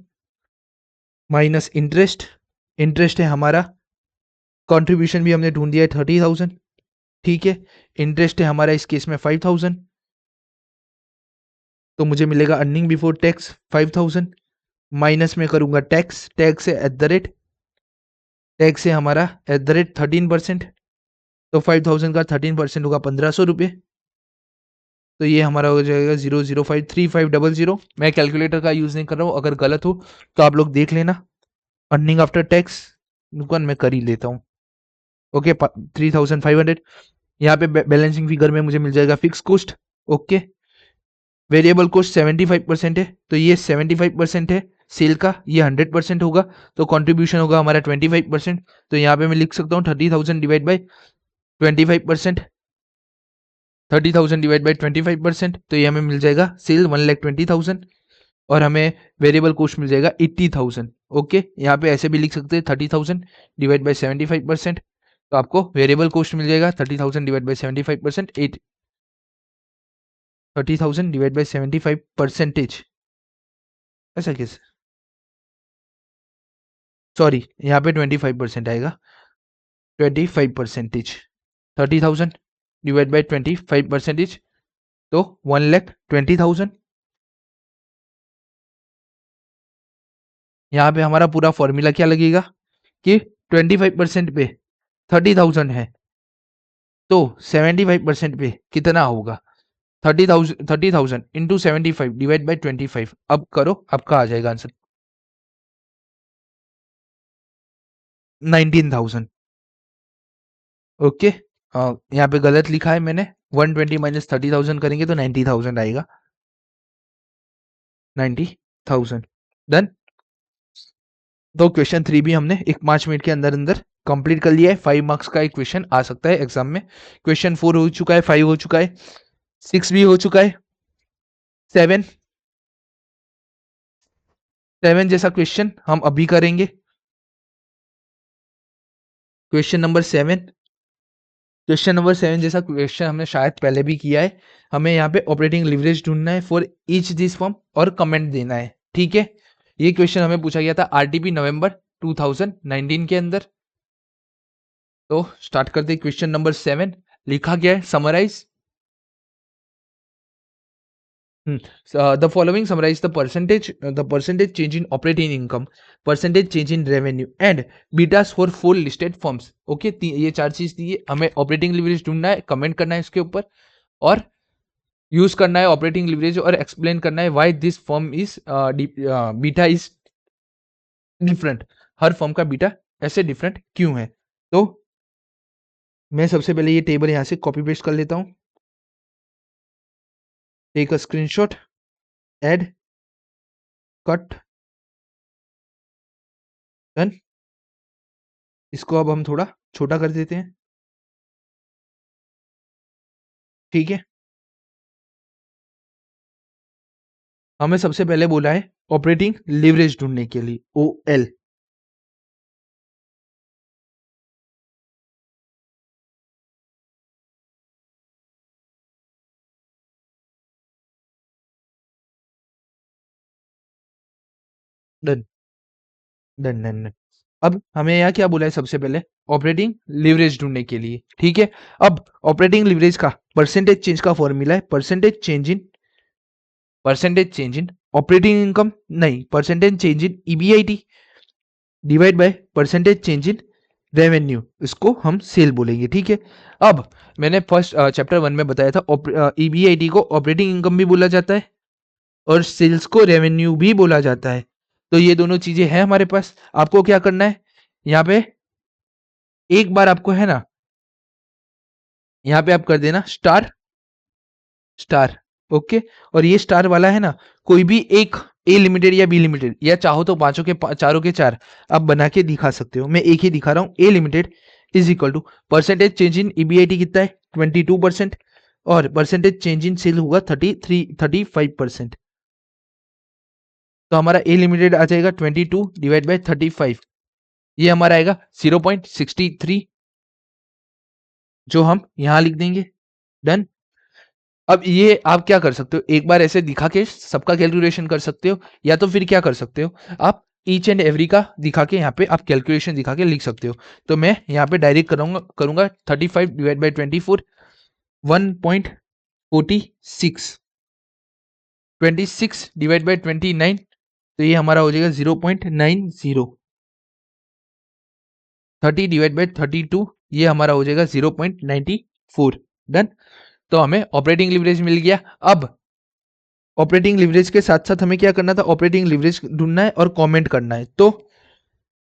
माइनस इंटरेस्ट है हमारा, कंट्रीब्यूशन भी हमने ढूंढ दिया है 30,000, ठीक है। इंटरेस्ट है हमारा इस केस में 5,000, तो मुझे मिलेगा अर्निंग बिफोर टैक्स 5,000 माइनस में करूंगा टैक्स है एट द रेट, टैक्स है हमारा एट द रेट 13%, तो 5,000 का 13% होगा 1,500 रुपये, तो ये हमारा हो जाएगा 0053500। मैं कैलकुलेटर का यूज नहीं कर रहा हूँ, अगर गलत हो तो आप लोग देख लेना। अर्निंग आफ्टर टैक्स दुकान मैं कर ही लेता हूँ। ओके, 3,500। यहाँ पे बैलेंसिंग फिगर में मुझे मिल जाएगा fix cost. Okay, variable cost 75% है, तो ये 75% है सेल का, ये 100% होगा, तो कंट्रीब्यूशन होगा हमारा 25%। तो यहाँ पे मैं लिख सकता हूँ 30,000 डिवाइड बाई 25%, 30,000 डिवाइड बाई 25%, तो ये हमें मिल जाएगा सेल 1,20,000 और हमें वेरिएबल कॉस्ट मिल जाएगा 80,000। ओके, यहाँ पे ऐसे भी लिख सकते हैं 30,000 डिवाइड बाई 75%, तो आपको वेरिएबल कॉस्ट मिल जाएगा 30,000 डिवाइड बाई 75%, 30,000 डिवाइड बाई 75%, ऐसा कैसे, सॉरी यहाँ पे 25% आएगा, 25%, 30,000 डिवाइड बाई 25%, तो 1,20,000। यहाँ पे हमारा पूरा फॉर्मूला क्या लगेगा कि 25% पे 30,000 है, तो 75% पे कितना होगा, 30,000 इंटू 75 डिवाइड बाई 25। अब करो, आपका आ जाएगा आंसर 19,000। ओके, यहाँ पे गलत लिखा है मैंने, 120 माइनस 30,000 करेंगे तो 90,000 आएगा, 90,000 डन। तो क्वेश्चन 3 भी हमने एक 5 मिनट के अंदर अंदर कंप्लीट कर लिया है। 5 मार्क्स का एक क्वेश्चन आ सकता है एग्जाम में। क्वेश्चन 4 हो चुका है, 5 हो चुका है, 6 भी हो चुका है, 7 जैसा क्वेश्चन हम अभी करेंगे। क्वेश्चन नंबर 7, क्वेश्चन नंबर 7 जैसा क्वेश्चन हमने शायद पहले भी किया है। हमें यहाँ पे ऑपरेटिंग लिवरेज ढूंढना है फॉर ईच दिस फॉर्म और कमेंट देना है, ठीक है। ये क्वेश्चन हमें पूछा गया था आरटीपी नवंबर 2019 के अंदर। तो स्टार्ट करते क्वेश्चन नंबर 7। लिखा गया है summarise the following summarize the percentage change in operating income, percentage change in revenue and betas for 4 listed firms। Okay, ये 4 चीज दी है, हमें ऑपरेटिंग लिवरेज ढूंढना है, कमेंट करना है इसके ऊपर और यूज करना है ऑपरेटिंग लिवरेज और एक्सप्लेन करना है why this firm is beta is different. Her firm का बीटा ऐसे डिफरेंट क्यों है। तो मैं सबसे पहले ये टेबल यहाँ से कॉपी पेस्ट कर लेता हूँ, take a screenshot, add, cut, done. इसको अब हम थोड़ा छोटा कर देते हैं, ठीक है। हमें सबसे पहले बोला है ऑपरेटिंग लीवरेज ढूंढने के लिए, O L. Done done done done. अब हमें यहाँ क्या बोला है, सबसे पहले ऑपरेटिंग लीवरेज ढूंढने के लिए, ठीक है। अब ऑपरेटिंग लीवरेज का परसेंटेज चेंज का फॉर्मूला है percentage change in operating income, नहीं, percentage change in EBIT divide by percentage change in revenue, इसको हम सेल बोलेंगे, ठीक है। अब मैंने फर्स्ट चैप्टर 1 में बताया था ईबीआईटी को ऑपरेटिंग इनकम भी बोला जाता है और सेल्स को रेवेन्यू भी बोला जाता है। तो ये दोनों चीजें हैं हमारे पास। आपको क्या करना है, यहाँ पे एक बार आपको है ना, यहाँ पे आप कर देना स्टार स्टार, ओके। और ये स्टार वाला है ना, कोई भी एक ए लिमिटेड या बी लिमिटेड या चाहो तो पांचों के चारों के चार आप बना के दिखा सकते हो। मैं एक ही दिखा रहा हूं, A limited is equal to percentage change in EBIT कितना है 22%, और परसेंटेज चेंज इन सेल होगा 35%। तो हमारा ए लिमिटेड आ जाएगा 22 डिवाइड बाई 35, ये हमारा आएगा 0.63, जो हम यहां लिख देंगे, डन। अब ये आप क्या कर सकते हो, एक बार ऐसे दिखा के सबका कैलकुलेशन कर सकते हो, या तो फिर क्या कर सकते हो आप, ईच एंड एवरी का दिखा के यहाँ पे आप कैलकुलेशन दिखा के लिख सकते हो। तो मैं यहाँ पे डायरेक्ट करूंगा 35 डिवाइड बाई 24, 1.46, 26 डिवाइड बाई 29, तो ये हमारा हो जाएगा 0.90, 30 डिवाइड बाई 32, ये हमारा हो जाएगा 0.94, डन। तो हमें ऑपरेटिंग लिवरेज मिल गया। अब ऑपरेटिंग लिवरेज के साथ साथ हमें क्या करना था, ऑपरेटिंग लिवरेज ढूंढना है और कमेंट करना है। तो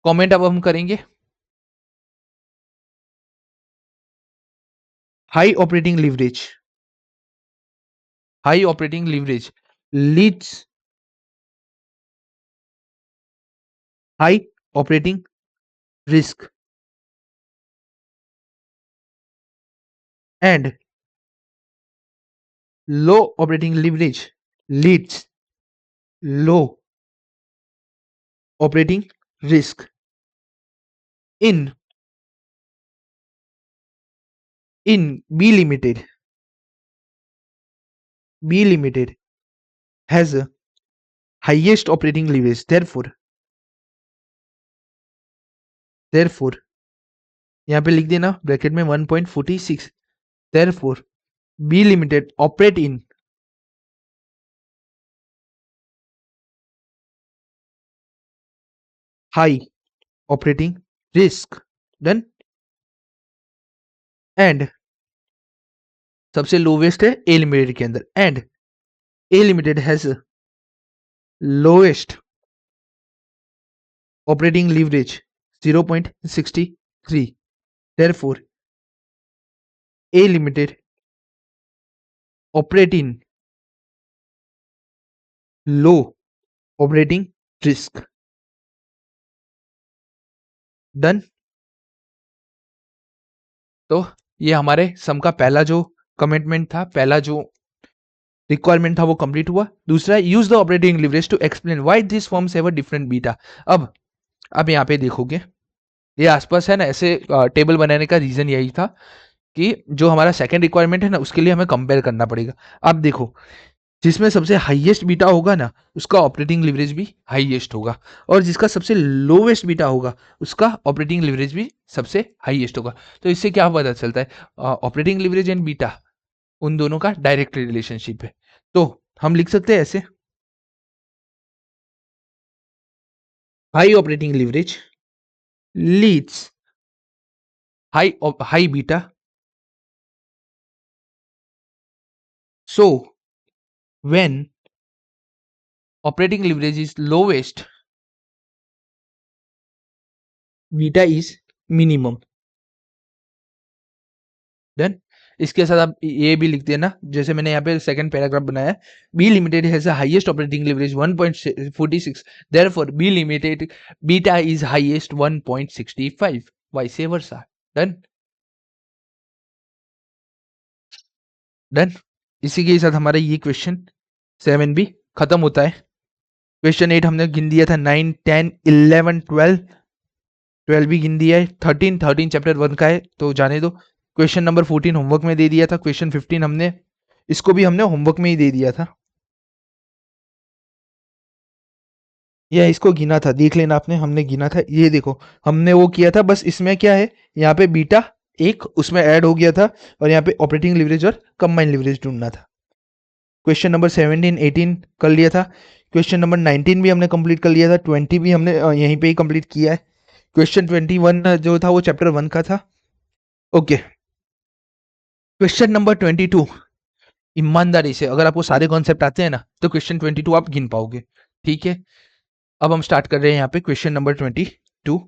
कमेंट अब हम करेंगे, high operating leverage, high operating leverage leads, high operating risk and low operating leverage leads low operating risk in in B limited has a highest operating leverage, therefore यहाँ पे लिख देना ब्रैकेट में 1.46, therefore B limited operate in high operating risk, done. And सबसे lowest है A limited के अंदर, and A limited has lowest operating leverage 0.63, therefore A limited operate in low operating risk, done. तो ये हमारे सम का पहला जो कमिटमेंट था, पहला जो रिक्वायरमेंट था वो कंप्लीट हुआ। दूसरा, use the operating leverage to explain why this firms have a different beta. अब यहाँ पे देखोगे, ये आसपास है ना, ऐसे टेबल बनाने का रीजन यही था कि जो हमारा सेकंड रिक्वायरमेंट है ना, उसके लिए हमें कंपेयर करना पड़ेगा। अब देखो, जिसमें सबसे हाईएस्ट बीटा होगा ना, उसका ऑपरेटिंग लिवरेज भी हाईएस्ट होगा, और जिसका सबसे लोवेस्ट बीटा होगा उसका ऑपरेटिंग लिवरेज भी सबसे हाईएस्ट होगा। तो इससे क्या पता चलता है, ऑपरेटिंग लिवरेज एंड बीटा उन दोनों का डायरेक्ट रिलेशनशिप है। तो हम लिख सकते हैं ऐसे, high operating leverage leads high beta, so when operating leverage is lowest, beta is minimum. Done. इसके साथ आप ये भी लिख देना, जैसे मैंने यहाँ पे सेकंड पैराग्राफ बनाया, B limited has the highest operating leverage 1.46, therefore B limited beta is highest 1.65, vice versa. Done. Done. इसी के साथ हमारा ये क्वेश्चन 7 भी खत्म होता है। क्वेश्चन 8 हमने गिन दिया था, 9 10 11 12 भी गिन दिया है, 13 चैप्टर 1 का है तो जाने दो। क्वेश्चन नंबर 14 होमवर्क में दे दिया था, क्वेश्चन 15 हमने इसको भी हमने होमवर्क में ही दे दिया था, या इसको गिना था, देख लेना आपने, हमने गिना था, ये देखो हमने वो किया था। बस इसमें क्या है, यहाँ पे बीटा एक उसमें ऐड हो गया था और यहाँ पे ऑपरेटिंग लिवरेज और कंबाइंड लिवरेज ढूंढना था। क्वेश्चन नंबर 17 18 कर लिया था। क्वेश्चन नंबर 19 भी हमने कंप्लीट कर लिया था, 20 भी हमने यहीं पे ही कंप्लीट किया है। क्वेश्चन 21 जो था वो चैप्टर 1 का था। ओके, क्वेश्चन नंबर 22, ईमानदारी से अगर आपको सारे कॉन्सेप्ट आते हैं ना तो क्वेश्चन 22 आप गिन पाओगे। ठीक है, अब हम स्टार्ट कर रहे हैं यहाँ पे क्वेश्चन नंबर 22।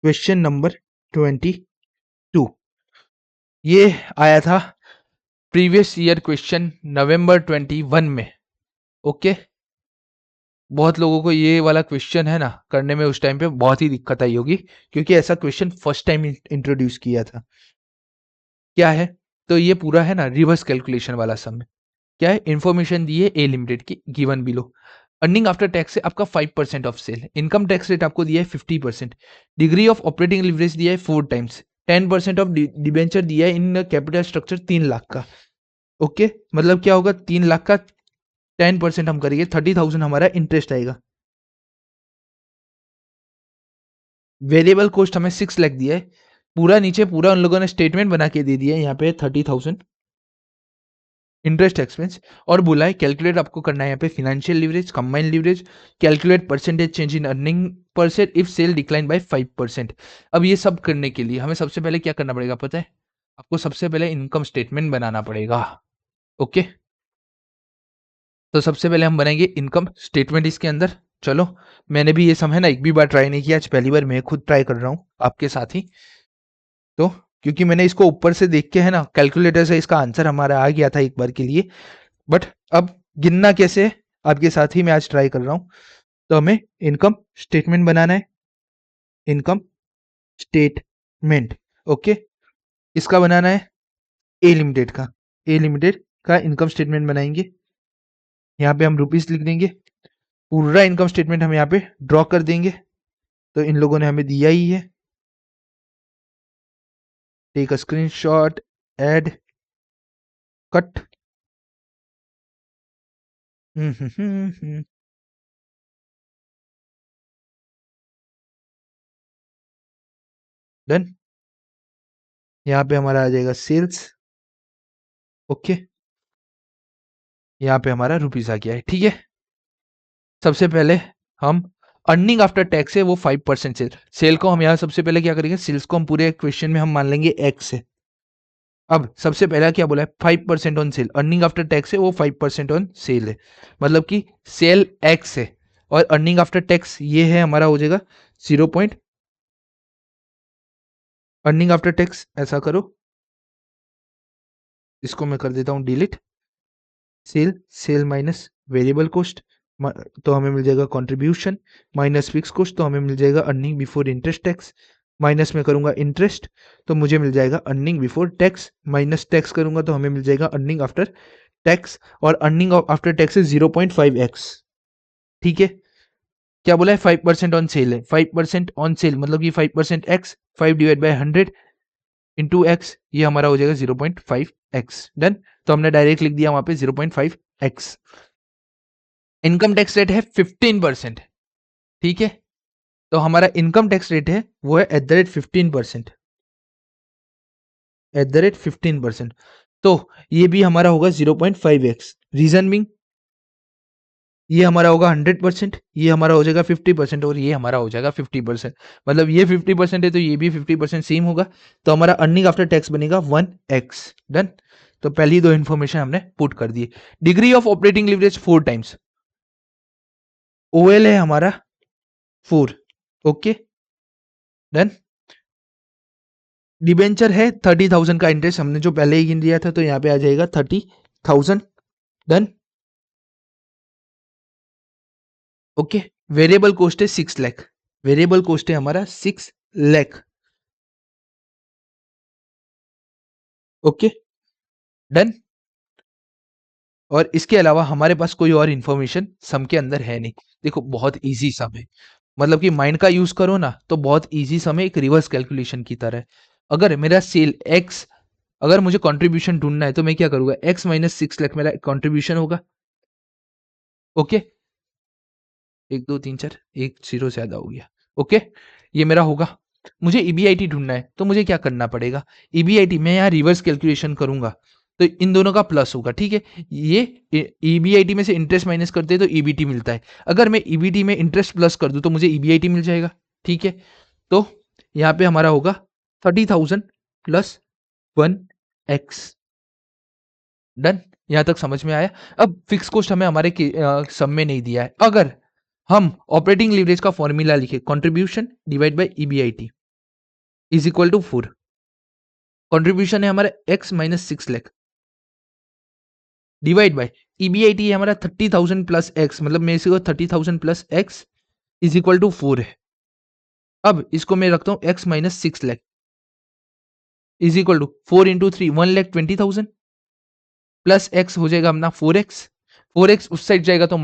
क्वेश्चन नंबर 22 ये आया था प्रीवियस ईयर क्वेश्चन नवंबर 21 में। ओके, बहुत लोगों को ये वाला क्वेश्चन है ना करने में उस टाइम पे बहुत ही दिक्कत आई होगी, क्योंकि ऐसा क्वेश्चन फर्स्ट टाइम इंट्रोड्यूस किया था। क्या है, तो ये पूरा है ना रिवर्स कैलकुलेशन वाला सम है। क्या है, इंफॉर्मेशन दी है ए लिमिटेड की given below, earning after tax से आपका 5% of sale, income tax rate आपको दिया है 50%, डिग्री ऑफ ऑपरेटिंग लिवरेज दिया है 4 टाइम्स, 10% ऑफ डिबेंचर दिया है इन कैपिटल स्ट्रक्चर 3 लाख का। ओके, मतलब क्या होगा, 3 लाख का 10% हम करेंगे, 30,000 हमारा इंटरेस्ट आएगा। वेरिएबल कॉस्ट हमें 6 लाख दिया है, पूरा नीचे पूरा उन लोगों ने स्टेटमेंट बना के दे दिया है यहाँ पे 30,000 इंटरेस्ट एक्सपेंस, और बोला है कैलकुलेट आपको करना है यहाँ पे financial leverage, combined leverage, calculate percentage change in earning percent if sale decline by 5%। अब ये सब करने के लिए हमें सबसे पहले क्या करना पड़ेगा पता है, आपको सबसे पहले इनकम स्टेटमेंट बनाना पड़ेगा। ओके, तो सबसे पहले हम बनाएंगे इनकम स्टेटमेंट इसके अंदर। चलो, मैंने भी ये समय ना एक भी बार ट्राई नहीं किया, आज पहली बार मैं खुद ट्राई कर रहा हूँ आपके साथ ही। तो क्योंकि मैंने इसको ऊपर से देख के है ना कैलकुलेटर से इसका आंसर हमारा आ गया था एक बार के लिए, बट अब गिनना कैसे है आपके साथ ही मैं आज ट्राई कर रहा हूँ। तो हमें इनकम स्टेटमेंट बनाना है, इनकम स्टेटमेंट। ओके, इसका बनाना है ए लिमिटेड का, ए लिमिटेड का इनकम स्टेटमेंट बनाएंगे। यहाँ पे हम रुपीस लिख देंगे, पूरा इनकम स्टेटमेंट हम यहाँ पे ड्रॉ कर देंगे, तो इन लोगों ने हमें दिया ही है। Take a screenshot, add, cut. Done. यहाँ पे हमारा आ जाएगा सेल्स। ओके, यहाँ पे हमारा रुपीस आ गया है। ठीक है, सबसे पहले हम अर्निंग आफ्टर टैक्स है वो 5% सेल, सेल को हम यहाँ सबसे पहले क्या करेंगे, सेल्स को हम पूरे क्वेश्चन में हम मान लेंगे एक्स है। अब सबसे पहला क्या बोला है, 5% on sale, earning after tax है वो 5% ऑन सेल है, मतलब कि सेल एक्स है और अर्निंग आफ्टर टैक्स ये है हमारा हो जाएगा 0 पॉइंट, अर्निंग आफ्टर टैक्स ऐसा करो, इसको मैं कर देता हूँ delete, sale, sale minus variable cost तो हमें मिल जाएगा कंट्रीब्यूशन, माइनस फिक्स कॉस्ट तो हमें मिल जाएगा earning before interest tax, minus में करूंगा इंटरेस्ट तो मुझे मिल जाएगा earning before tax, minus tax करूंगा तो हमें मिल जाएगा अर्निंग आफ्टर टैक्स, और अर्निंग आफ्टर टैक्स है 0.5x। ठीक है, क्या बोला है, 5% ऑन सेल है, 5% ऑन सेल मतलब कि 5% x, 5 divide by 100 into x, ये हमारा हो जाएगा 0.5x। डन, तो हमने डायरेक्ट लिख दिया वहां पे 0.5x। इनकम टैक्स रेट है 15%। ठीक है, तो हमारा इनकम टैक्स रेट है वो है eight the rate 15%, eight the rate 15%। तो ये भी हमारा होगा 0.5x, रीजन बिंग ये हमारा होगा 100%, ये हमारा हो जाएगा 50% और ये हमारा हो जाएगा 50%, मतलब ये 50% है तो ये भी 50% सेम होगा, तो हमारा अर्निंग आफ्टर टैक्स बनेगा 1x। डन, तो पहली दो इन्फॉर्मेशन हमने पुट कर दी। Degree of operating leverage 4 times, OL है हमारा 4, ओके डन। डिबेंचर है 30,000 का इंटरेस्ट हमने जो पहले ही गिन दिया था, तो यहाँ पे आ जाएगा 30,000 डन, ओके। वेरिएबल कॉस्ट है 6 लाख, वेरिएबल कॉस्ट है हमारा 6 लाख, ओके डन। और इसके अलावा हमारे पास कोई और इन्फॉर्मेशन सम के अंदर है नहीं। देखो बहुत इजी सम है, मतलब कि माइंड का यूज करो ना तो बहुत इजी सम है, एक रिवर्स कैलकुलेशन की तरह है। अगर मेरा सेल एक्स, अगर मुझे कंट्रीब्यूशन ढूंढना है तो मैं क्या करूंगा, एक्स माइनस 6 लाख मेरा कंट्रीब्यूशन होगा, ओके। 1 2 3 4, एक जीरो ज्यादा हो गया, ओके। ये मेरा होगा। मुझे ईबीआईटी ढूंढना है तो मुझे क्या करना पड़ेगा, ईबीआईटी मैं यहाँ रिवर्स कैलकुलेशन करूंगा तो इन दोनों का प्लस होगा, ठीक है। ये ईबीआईटी में से इंटरेस्ट माइनस करते हैं तो ईबीटी मिलता है, अगर मैं ईबीटी में इंटरेस्ट प्लस कर दूं तो मुझे ईबीआईटी मिल जाएगा, ठीक है। तो यहाँ पे हमारा होगा 30,000 प्लस 1x, डन। यहां तक समझ में आया। अब फिक्स कॉस्ट हमें हमारे सम में नहीं दिया है, अगर हम ऑपरेटिंग लीवरेज का फॉर्मूला लिखे, contribution divide by EBIT is equal to 4। Contribution है हमारा x minus 6 lakh divide by EBIT है हमारा 30,000 प्लस x, मतलब मैं इसको 30,000 plus x is equal to 4 है। अब इसको मैं रखता हूं x minus 6 lakh is equal to 4 into 3 1,20,000 plus x हो जाएगा अपना 4x, 4x उस साइड जाएगा तो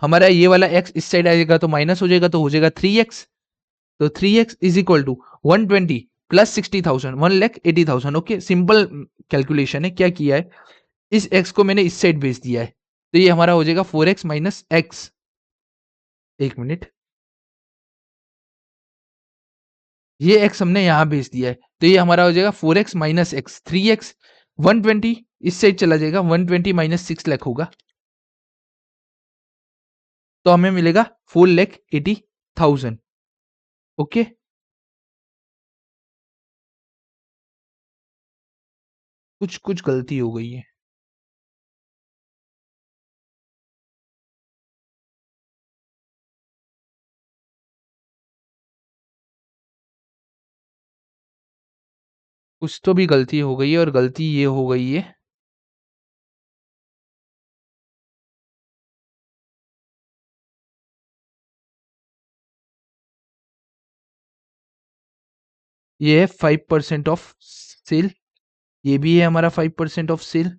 हमारा ये वाला x इस साइड आएगा तो माइनस हो जाएगा, तो हो जाएगा 3x। तो 3x is equal to 120 plus 60,000 1,80,000, okay. Simple calculation है, क्या किया है, इस x को मैंने इस साइड भेज दिया है, तो ये हमारा हो जाएगा 4x माइनस एक्स। एक मिनट, ये x हमने यहां भेज दिया है तो ये हमारा हो जाएगा 4x माइनस एक्स, 3x 120 इस साइड चला जाएगा, 120 माइनस 6 लाख होगा, तो हमें मिलेगा 4,80,000, ओके। कुछ कुछ गलती हो गई है, कुछ तो भी गलती हो गई है, और गलती ये हो गई है, ये है 5% ऑफ सेल, ये भी है हमारा 5% ऑफ सेल,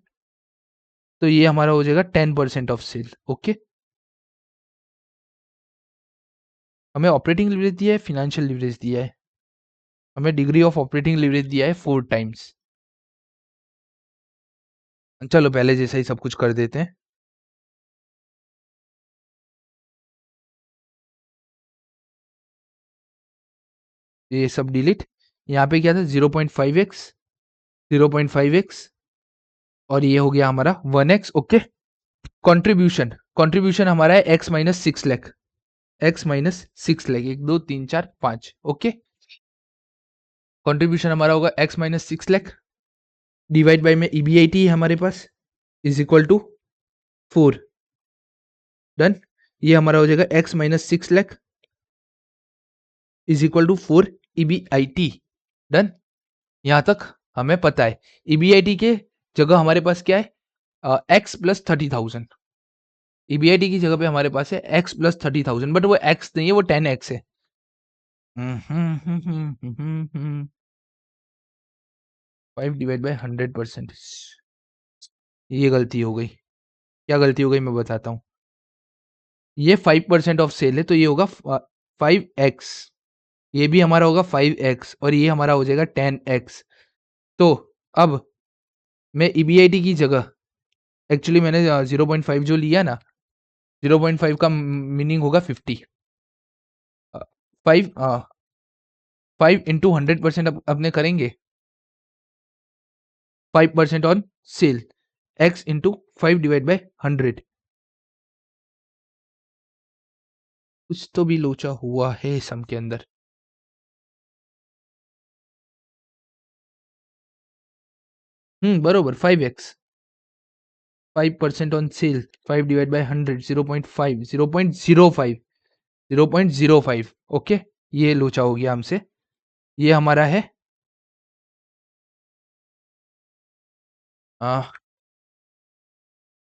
तो ये हमारा हो जाएगा 10% ऑफ सेल, ओके। हमें ऑपरेटिंग लीवरेज दिया है, फिनेंशियल लीवरेज दिया है, हमें डिग्री ऑफ ऑपरेटिंग लीवरेज दिया है 4 टाइम्स। चलो पहले जैसा ही सब कुछ कर देते हैं, ये सब डिलीट। यहाँ पे क्या था 0.5x, 0.5x, और ये हो गया हमारा 1x, ओके। कंट्रीब्यूशन, कंट्रीब्यूशन हमारा है x minus 6 lakh, x minus 6 lakh, 1 2 3 4 5, okay. Contribution हमारा होगा x minus 6 lakh divide by में ईबीआईटी है हमारे पास इज इक्वल टू 4, डन। ये हमारा हो जाएगा x minus 6 lakh is equal to 4 EBIT, done. यहां तक हमें पता है। ईबीआईटी के जगह हमारे पास क्या है, x प्लस 30,000, ईबीआईटी की जगह पे हमारे पास है x प्लस 30,000, बट वो x नहीं है, वो 10x है। 5/100%, ये गलती हो गई। क्या गलती हो गई मैं बताता हूँ। ये 5% ऑफ सेल है तो ये होगा 5x, ये भी हमारा होगा 5x, और ये हमारा हो जाएगा 10x। तो अब मैं ईबीआईटी की जगह, एक्चुअली मैंने 0.5 जो लिया ना, 0.5 का मीनिंग होगा 50, 5 इंटू 100% अपने करेंगे, 5% on sale, x into 5 divide by 100। कुछ तो भी लोचा हुआ है सम के अंदर। बरोबर 5x 5% on sale 5 divide by 100 0.5 0.05 0.05 okay. ये लोचा हो गया हमसे। ये हमारा है आ,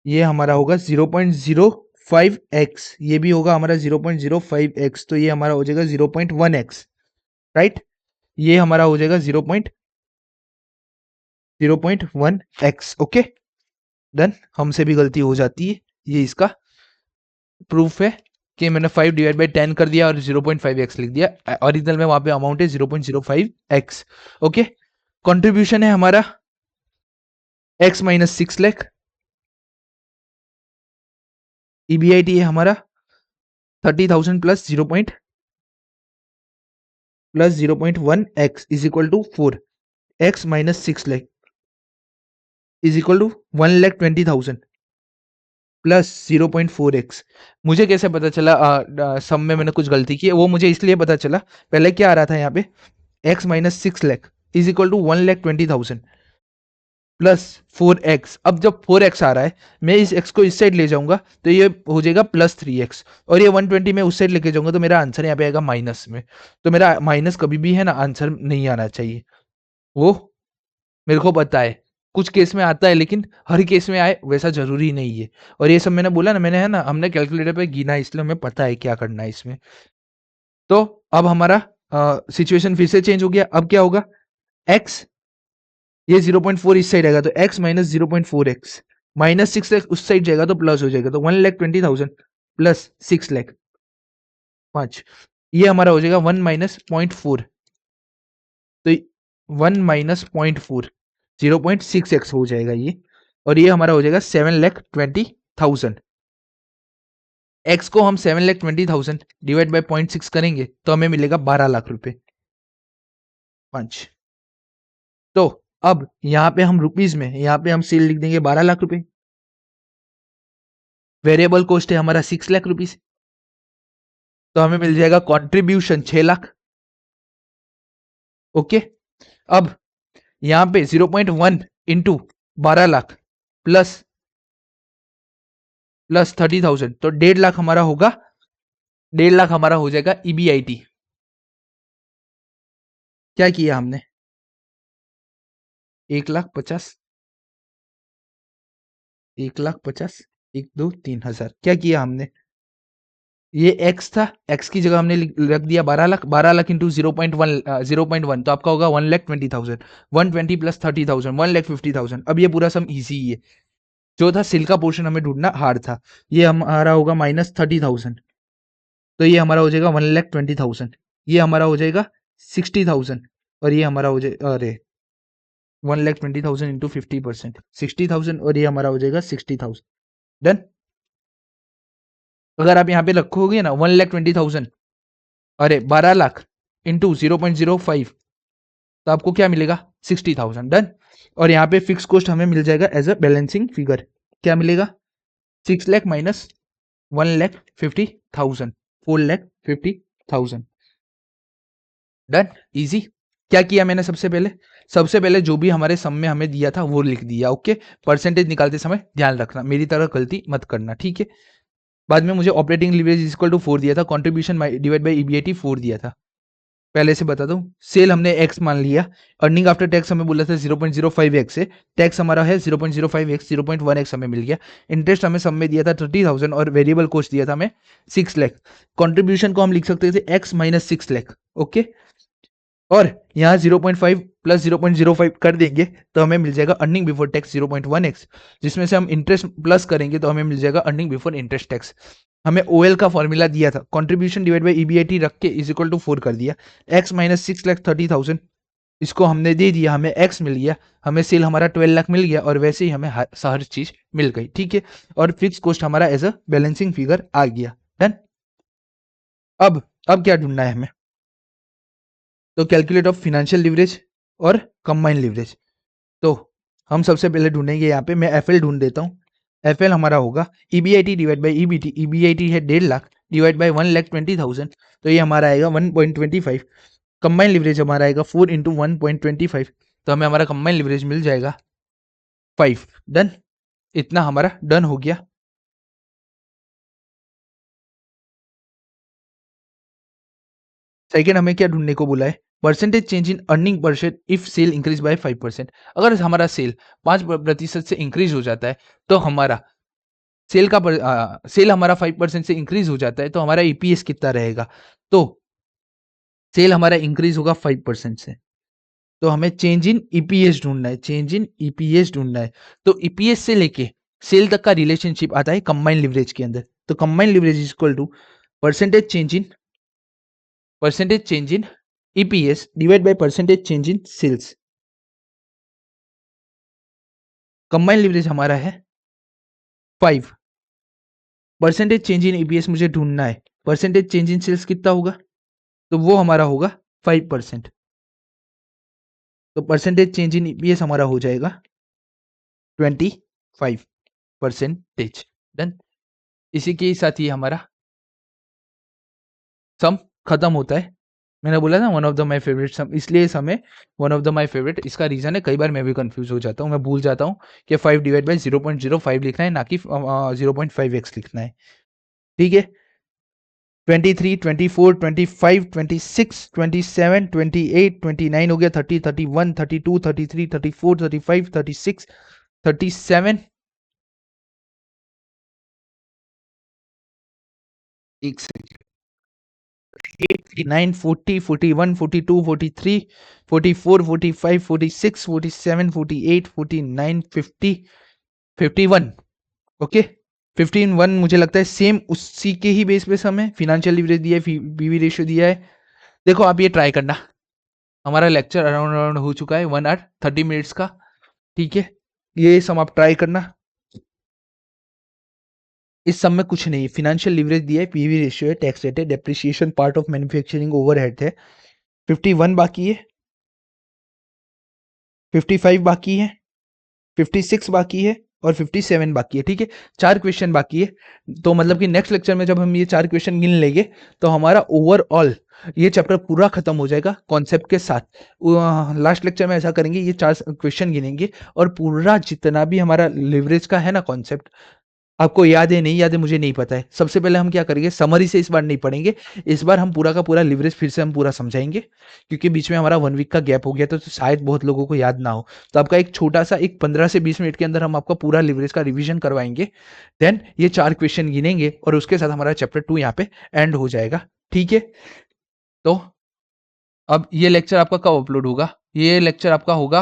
ये हमारा होगा 0.05x। ये भी होगा हमारा 0.05x। तो ये हमारा हो जाएगा 0.1x राइट। ये हमारा हो जाएगा 0.1x ओके। डन। हमसे भी गलती हो जाती है। ये इसका प्रूफ है कि मैंने 5 डिवाइड बाई 10 कर दिया और 0.5x लिख दिया। ओरिजिनल में वहां पे अमाउंट है 0.05x ओके। कंट्रीब्यूशन है हमारा x माइनस 6 लाख। ईबीआईटी है हमारा 30,000 plus 0.1x is equal to 4। x minus 6 lakh is equal to 1,20,000 plus 0.4x। मुझे कैसे पता चला सम में मैंने कुछ गलती की है? वो मुझे इसलिए पता चला, पहले क्या आ रहा था यहाँ पे x minus 6 lakh is equal to 1,20,000 plus 4x। अब जब 4x आ रहा है, मैं इस x को इस साइड ले जाऊंगा तो ये हो जाएगा प्लस 3x, और ये 120 में उस साइड लेके जाऊंगा तो मेरा आंसर यहाँ पे आएगा माइनस में। तो मेरा माइनस कभी भी है ना, आंसर नहीं आना चाहिए। वो मेरे को पता है, कुछ केस में आता है लेकिन हर केस में आए वैसा जरूरी नहीं है। और ये सब मैंने बोला ना, मैंने है ना, हमने कैलकुलेटर पे गिना, इसलिए हमें पता है क्या करना है इसमें। तो अब हमारा सिचुएशन फिर से चेंज हो गया। अब क्या होगा, x ये 0.4 इस साइड आएगा तो x minus 0.4x minus 6 lakh उस साइड जाएगा तो प्लस हो जाएगा, तो 1,20,000 प्लस 6 लाख 5। ये हमारा हो जाएगा 1 माइनस 0.4। तो 1 माइनस 0.4 0.6x हो जाएगा ये, और ये हमारा हो जाएगा 7,20,000। x को हम 7,20,000 डिवाइड बाय 0.6 करेंगे तो हमें मिलेगा 12 लाख रुपए 5। तो अब यहां पे हम रुपीज में, यहां पे हम सेल लिख देंगे 12 लाख रुपए। वेरिएबल कॉस्ट है हमारा 6 लाख रुपीज, तो हमें मिल जाएगा कंट्रीब्यूशन 6 लाख ओके। अब यहां पे 0.1 इंटू 12 लाख प्लस 30,000 तो 1.5 लाख हमारा होगा। 1.5 लाख हमारा हो जाएगा ईबीआईटी। क्या किया हमने, 1,50,000 1,50,000 1 2 3,000 क्या किया हमने, ये x था, x की जगह हमने रख दिया 12 लाख। 12 लाख इंटू 0.1 तो आपका होगा 1,20,000। 120 प्लस 30,000 1,50,000। अब ये पूरा सम इजी है। जो था सिल का पोर्शन हमें ढूंढना हार्ड था। ये हमारा होगा माइनस 30,000, तो ये हमारा हो जाएगा 1,20,000। ये हमारा हो जाएगा 60,000, और ये हमारा हो जाएगा, अरे 1,20,000 इंटू 50% 60,000, और ये हमारा हो जाएगा 60,000। डन। अगर आप यहाँ पे रखोगे ना 1,20,000, अरे 12 लाख इंटू 0.05 तो आपको क्या मिलेगा 60,000। डन। और यहाँ पे फिक्स कॉस्ट हमें मिल जाएगा एज अ बैलेंसिंग फिगर। क्या मिलेगा, 6 लाख माइनस 1,50,000 4,50,000। Done, easy. क्या किया मैंने, सबसे पहले जो भी हमारे सम में हमें दिया था वो लिख दिया ओके। परसेंटेज निकालते समय ध्यान रखना, मेरी तरह गलती मत करना ठीक है। बाद में मुझे ऑपरेटिंग लीवरेज इक्वल टू 4 दिया था, कंट्रीब्यूशन डिवाइड बाय ईबीआईटी 4 दिया था। पहले से बता दूं, सेल हमने x मान लिया, अर्निंग आफ्टर टैक्स हमें बोला था 0.05x है, टैक्स हमारा है 0.05x 0.1x हमें मिल गया। इंटरेस्ट हमें सब में दिया था 30,000 और वेरिएबल कॉस्ट दिया था हमें 6 लाख। कंट्रीब्यूशन को हम लिख सकते थे x माइनस 6 लाख ओके। और यहाँ 0.5 प्लस 0.05 कर देंगे तो हमें मिल जाएगा अर्निंग बिफोर टैक्स 0.1x, जिसमें से हम इंटरेस्ट प्लस करेंगे तो हमें मिल जाएगा अर्निंग बिफोर इंटरेस्ट टैक्स। हमें ओएल का फॉर्मूला दिया था, कंट्रीब्यूशन डिवाइड बाय ईबीआईटी रख के इज इक्वल टू 4 कर दिया। x माइनस 6,30,000 इसको हमने दे दिया, हमें x मिल गया, हमें सेल हमारा 12 लाख मिल गया, और वैसे ही हमें हर चीज मिल गई ठीक है। और फिक्स कॉस्ट हमारा एज अ बैलेंसिंग फिगर आ गया। डन। अब क्या ढूंढना है हमें, तो कैलकुलेट ऑफ फिनेंशियल लिवरेज और कंबाइन लिवरेज। तो हम सबसे पहले ढूंढेंगे, यहाँ पे मैं एफएल ढूंढ देता हूँ। एफएल हमारा होगा EBIT divide by EBT. EBIT है 1.5 लाख डिवाइड बाय 1,20,000, तो ये हमारा आएगा 1.25। कंबाइन लिवरेज हमारा आएगा 4 इंटू 1.25, तो हमें हमारा कंबाइन लिवरेज मिल जाएगा 5 डन। इतना हमारा डन हो गया। सेकंड हमें क्या ढूंढने को बोला है? Percentage change in earning percent if sale increase by 5%। अगर हमारा सेल 5% से इंक्रीज हो जाता है तो हमारा सेल हमारा 5% से इंक्रीज हो जाता है तो हमारा ईपीएस कितना रहेगा? तो सेल हमारा इंक्रीज होगा 5% से, तो हमें चेंज इन ईपीएस ढूंढना है, चेंज इन ईपीएस ढूंढना है। तो ईपीएस से लेके सेल तक का रिलेशनशिप आता है कंबाइंड लिवरेज के अंदर। तो combined leverage is equal to percentage change in EPS divide by percentage change in sales. Combined leverage हमारा है 5, परसेंटेज चेंज इन ईपीएस मुझे ढूंढना है, परसेंटेज चेंज इन सेल्स कितना होगा? तो वो हमारा होगा 5%। तो परसेंटेज चेंज इन ईपीएस हमारा हो जाएगा 25%। डन। इसी के साथ ही हमारा सम खत्म होता है। मैंने बोला ना one of the my favourite sum, इसलिए सम है one of the my favourite. इसका रीजन है कई बार मैं भी कंफ्यूज हो जाता हूँ, मैं भूल जाता हूँ कि 5 डिवाइड बाई 0.05 लिखना है, ना कि 0.5x लिखना है। ठीक है। 23, 24, 25, 26, 27, 28, 29 हो गया, 30, 31, 32, 33, 34, 35, 36, 37, एक 89, 40, 41, 42, 43, 44, 45, 46, 47, 48, 49, 50, 51। ओके। 15 मुझे लगता है सेम उसी के ही बेस पे हमें फिनेंशियल लीवरेज दिया है, बीवी रेशियो दिया है। देखो आप ये ट्राई करना। हमारा लेक्चर अराउंड अराउंड हो चुका है 1 आवर 30 मिनट्स का। ठीक है, ये सम आप ट्राई करना। इस सब में कुछ नहीं, फिनेंशियल लीवरेज दिया है, पीवी रेशियो है, टैक्स रेट है, depreciation part of manufacturing overhead है। 51 बाकी है, 55 बाकी है, 56 बाकी है और 57 बाकी है। ठीक है, 4 क्वेश्चन बाकी है। तो मतलब कि नेक्स्ट लेक्चर में जब हम ये 4 क्वेश्चन गिन लेंगे तो हमारा ओवरऑल ये चैप्टर पूरा खत्म हो जाएगा कॉन्सेप्ट के साथ। लास्ट लेक्चर में ऐसा करेंगे, ये 4 क्वेश्चन गिनेंगे और पूरा जितना भी हमारा लिवरेज का है ना कॉन्सेप्ट, आपको याद है नहीं याद है मुझे नहीं पता है। सबसे पहले हम क्या करेंगे, समरी से इस बार नहीं पढ़ेंगे, इस बार हम पूरा का पूरा लिवरेज फिर से हम पूरा समझाएंगे, क्योंकि बीच में हमारा 1 वीक का गैप हो गया था तो शायद बहुत लोगों को याद ना हो। तो आपका एक छोटा सा एक 15 से 20 मिनट के अंदर हम आपका पूरा लिवरेज का रिविजन करवाएंगे। देन ये 4 क्वेश्चन गिनेंगे और उसके साथ हमारा चैप्टर 2 यहाँ पे एंड हो जाएगा। ठीक है, तो अब ये लेक्चर आपका कब अपलोड होगा? ये लेक्चर आपका होगा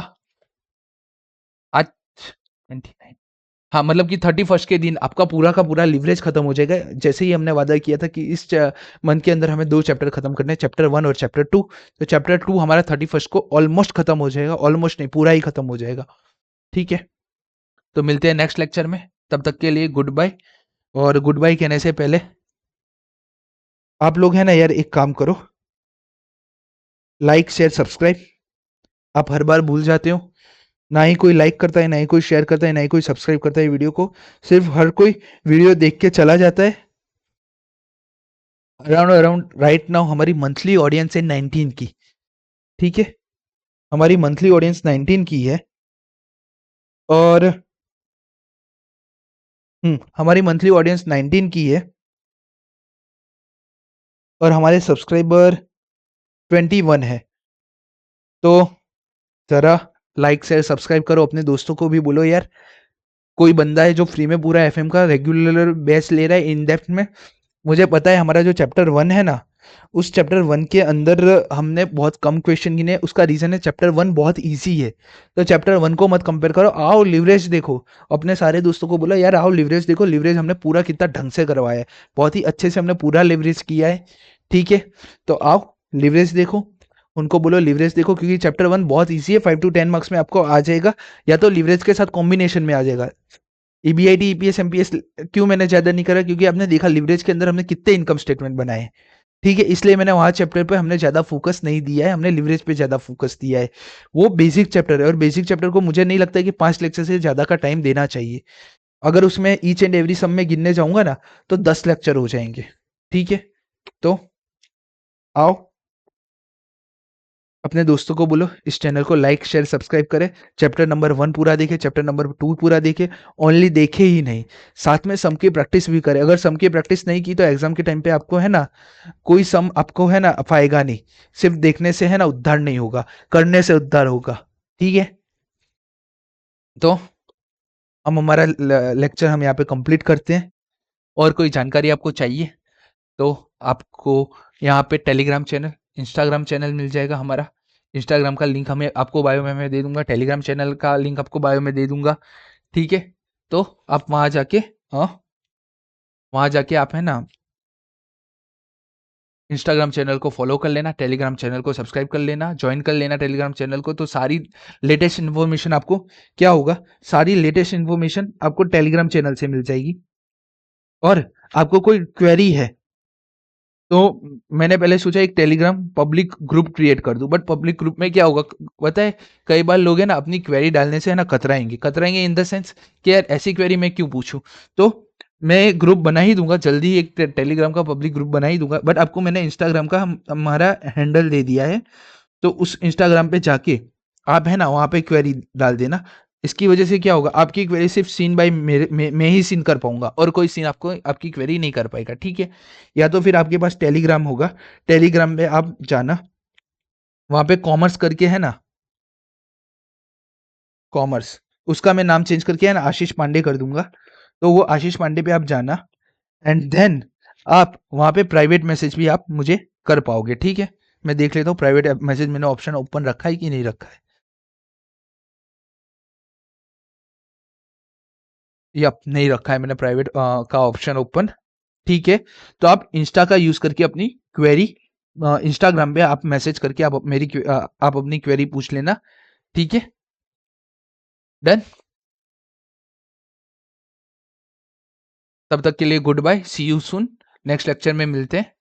आज 29। हाँ, मतलब कि 31st के दिन आपका पूरा का पूरा लिवरेज खत्म हो जाएगा। जैसे ही हमने वादा किया था कि इस मंथ के अंदर हमें 2 चैप्टर खत्म करने हैं, चैप्टर 1 और चैप्टर 2। तो चैप्टर 2 हमारा 31st को ऑलमोस्ट खत्म हो जाएगा, ऑलमोस्ट नहीं पूरा ही खत्म हो जाएगा। ठीक है, तो मिलते हैं नेक्स्ट लेक्चर में, तब तक के लिए गुड बाय। और गुड बाय कहने से पहले आप लोग हैं ना यार, एक काम करो, लाइक शेयर सब्सक्राइब। आप हर बार भूल जाते हो, ना ही कोई लाइक करता है, ना ही कोई शेयर करता है, ना ही कोई सब्सक्राइब करता है वीडियो को। सिर्फ हर कोई वीडियो देख के चला जाता है। अराउंड अराउंड राइट नाउ हमारी मंथली ऑडियंस है 19 की। ठीक है, हमारी मंथली ऑडियंस 19 की है। और हमारी मंथली ऑडियंस 19 की है और हमारे सब्सक्राइबर 21 है। तो जरा लाइक शेयर सब्सक्राइब करो, अपने दोस्तों को भी बोलो यार, कोई बंदा है जो फ्री में पूरा एफएम का रेगुलर बेस ले रहा है इन डेप्थ में। मुझे पता है हमारा जो चैप्टर 1 है ना, उस चैप्टर 1 के अंदर हमने बहुत कम क्वेश्चन गिने। उसका रीजन है चैप्टर 1 बहुत इजी है। तो चैप्टर 1 को मत कंपेयर करो, आओ लिवरेज देखो। अपने सारे दोस्तों को बोला यार आओ लिवरेज देखो, लिवरेज हमने पूरा कितना ढंग से करवाया है, बहुत ही अच्छे से हमने पूरा लिवरेज किया है। ठीक है, तो आओ लिवरेज देखो, उनको बोलो लिवरेज देखो, क्योंकि चैप्टर 1 बहुत ईजी है, 5 to 10 मार्क्स में आपको आ जाएगा, या तो लिवरेज के साथ कॉम्बिनेशन में आ जाएगा। ईबीआईटी ईपीएस एमपीएस क्यों मैंने ज्यादा नहीं करा, क्योंकि आपने देखा लिवरेज के अंदर हमने कितने इनकम स्टेटमेंट बनाए। ठीक है, इसलिए मैंने वहां चैप्टर पे हमने ज्यादा फोकस नहीं दिया है, हमने लिवरेज पे ज्यादा फोकस दिया है। वो बेसिक चैप्टर है और बेसिक चैप्टर को मुझे नहीं लगता है कि 5 लेक्चर से ज्यादा का टाइम देना चाहिए। अगर उसमें ईच एंड एवरी सम में गिनने जाऊंगा ना तो 10 लेक्चर हो जाएंगे। ठीक है, तो आओ अपने दोस्तों को बोलो इस चैनल को लाइक शेयर सब्सक्राइब करें, चैप्टर नंबर 1 पूरा देखे, चैप्टर नंबर 2 पूरा देखे, ओनली देखे ही नहीं, साथ में सम की प्रैक्टिस भी करें। अगर सम की प्रैक्टिस नहीं की तो एग्जाम के टाइम पे आपको है ना कोई सम आपको है ना पाएगा नहीं। सिर्फ देखने से है ना उद्धार नहीं होगा, करने से उद्धार होगा। ठीक है, तो हम हमारा लेक्चर हम यहाँ पे कंप्लीट करते हैं। और कोई जानकारी आपको चाहिए तो आपको यहाँ पे टेलीग्राम चैनल, इंस्टाग्राम चैनल मिल जाएगा हमारा। इंस्टाग्राम का लिंक हमें आपको बायो में मैं दे दूंगा, टेलीग्राम चैनल का लिंक आपको बायो में दे दूंगा। ठीक है, तो आप वहाँ जाके वहाँ जाके आप है ना इंस्टाग्राम चैनल को फॉलो कर लेना, टेलीग्राम चैनल को सब्सक्राइब कर लेना, ज्वाइन कर लेना टेलीग्राम चैनल को। तो सारी लेटेस्ट इन्फॉर्मेशन आपको क्या होगा, सारी लेटेस्ट इन्फॉर्मेशन आपको टेलीग्राम चैनल से मिल जाएगी। और आपको कोई क्वेरी है तो मैंने पहले सोचा एक टेलीग्राम पब्लिक ग्रुप क्रिएट कर दूं, बट पब्लिक ग्रुप में क्या होगा पता है, कई बार लोग है ना अपनी क्वेरी डालने से है ना कतराएंगे, कतराएंगे इन द सेंस कि यार ऐसी क्वेरी मैं क्यों पूछूं। तो मैं एक ग्रुप बना ही दूंगा जल्दी, एक टेलीग्राम का पब्लिक ग्रुप बना ही दूंगा। बट आपको मैंने इंस्टाग्राम का हमारा हैंडल दे दिया है, तो उस इंस्टाग्राम पे जाके आप है ना वहाँ पे क्वेरी डाल देना। इसकी वजह से क्या होगा, आपकी क्वेरी सिर्फ सीन बाय मैं ही सीन कर पाऊंगा, और कोई सीन आपको आपकी क्वेरी नहीं कर पाएगा। ठीक है, या तो फिर आपके पास टेलीग्राम होगा, टेलीग्राम पे आप जाना, वहाँ पे कॉमर्स करके है ना, कॉमर्स, उसका मैं नाम चेंज करके है ना आशीष पांडे कर दूंगा। तो वो आशीष पांडे पे आप जाना, एंड देन आप वहाँ पे प्राइवेट मैसेज भी आप मुझे कर पाओगे। ठीक है, मैं देख लेता हूँ प्राइवेट मैसेज मैंने ऑप्शन ओपन रखा है कि नहीं रखा है। यप, नहीं रखा है मैंने प्राइवेट का ऑप्शन ओपन। ठीक है, तो आप इंस्टा का यूज करके अपनी क्वेरी इंस्टाग्राम पे आप मैसेज करके आप आप अपनी क्वेरी पूछ लेना। ठीक है, डन। तब तक के लिए goodbye, see you soon, next lecture में मिलते हैं।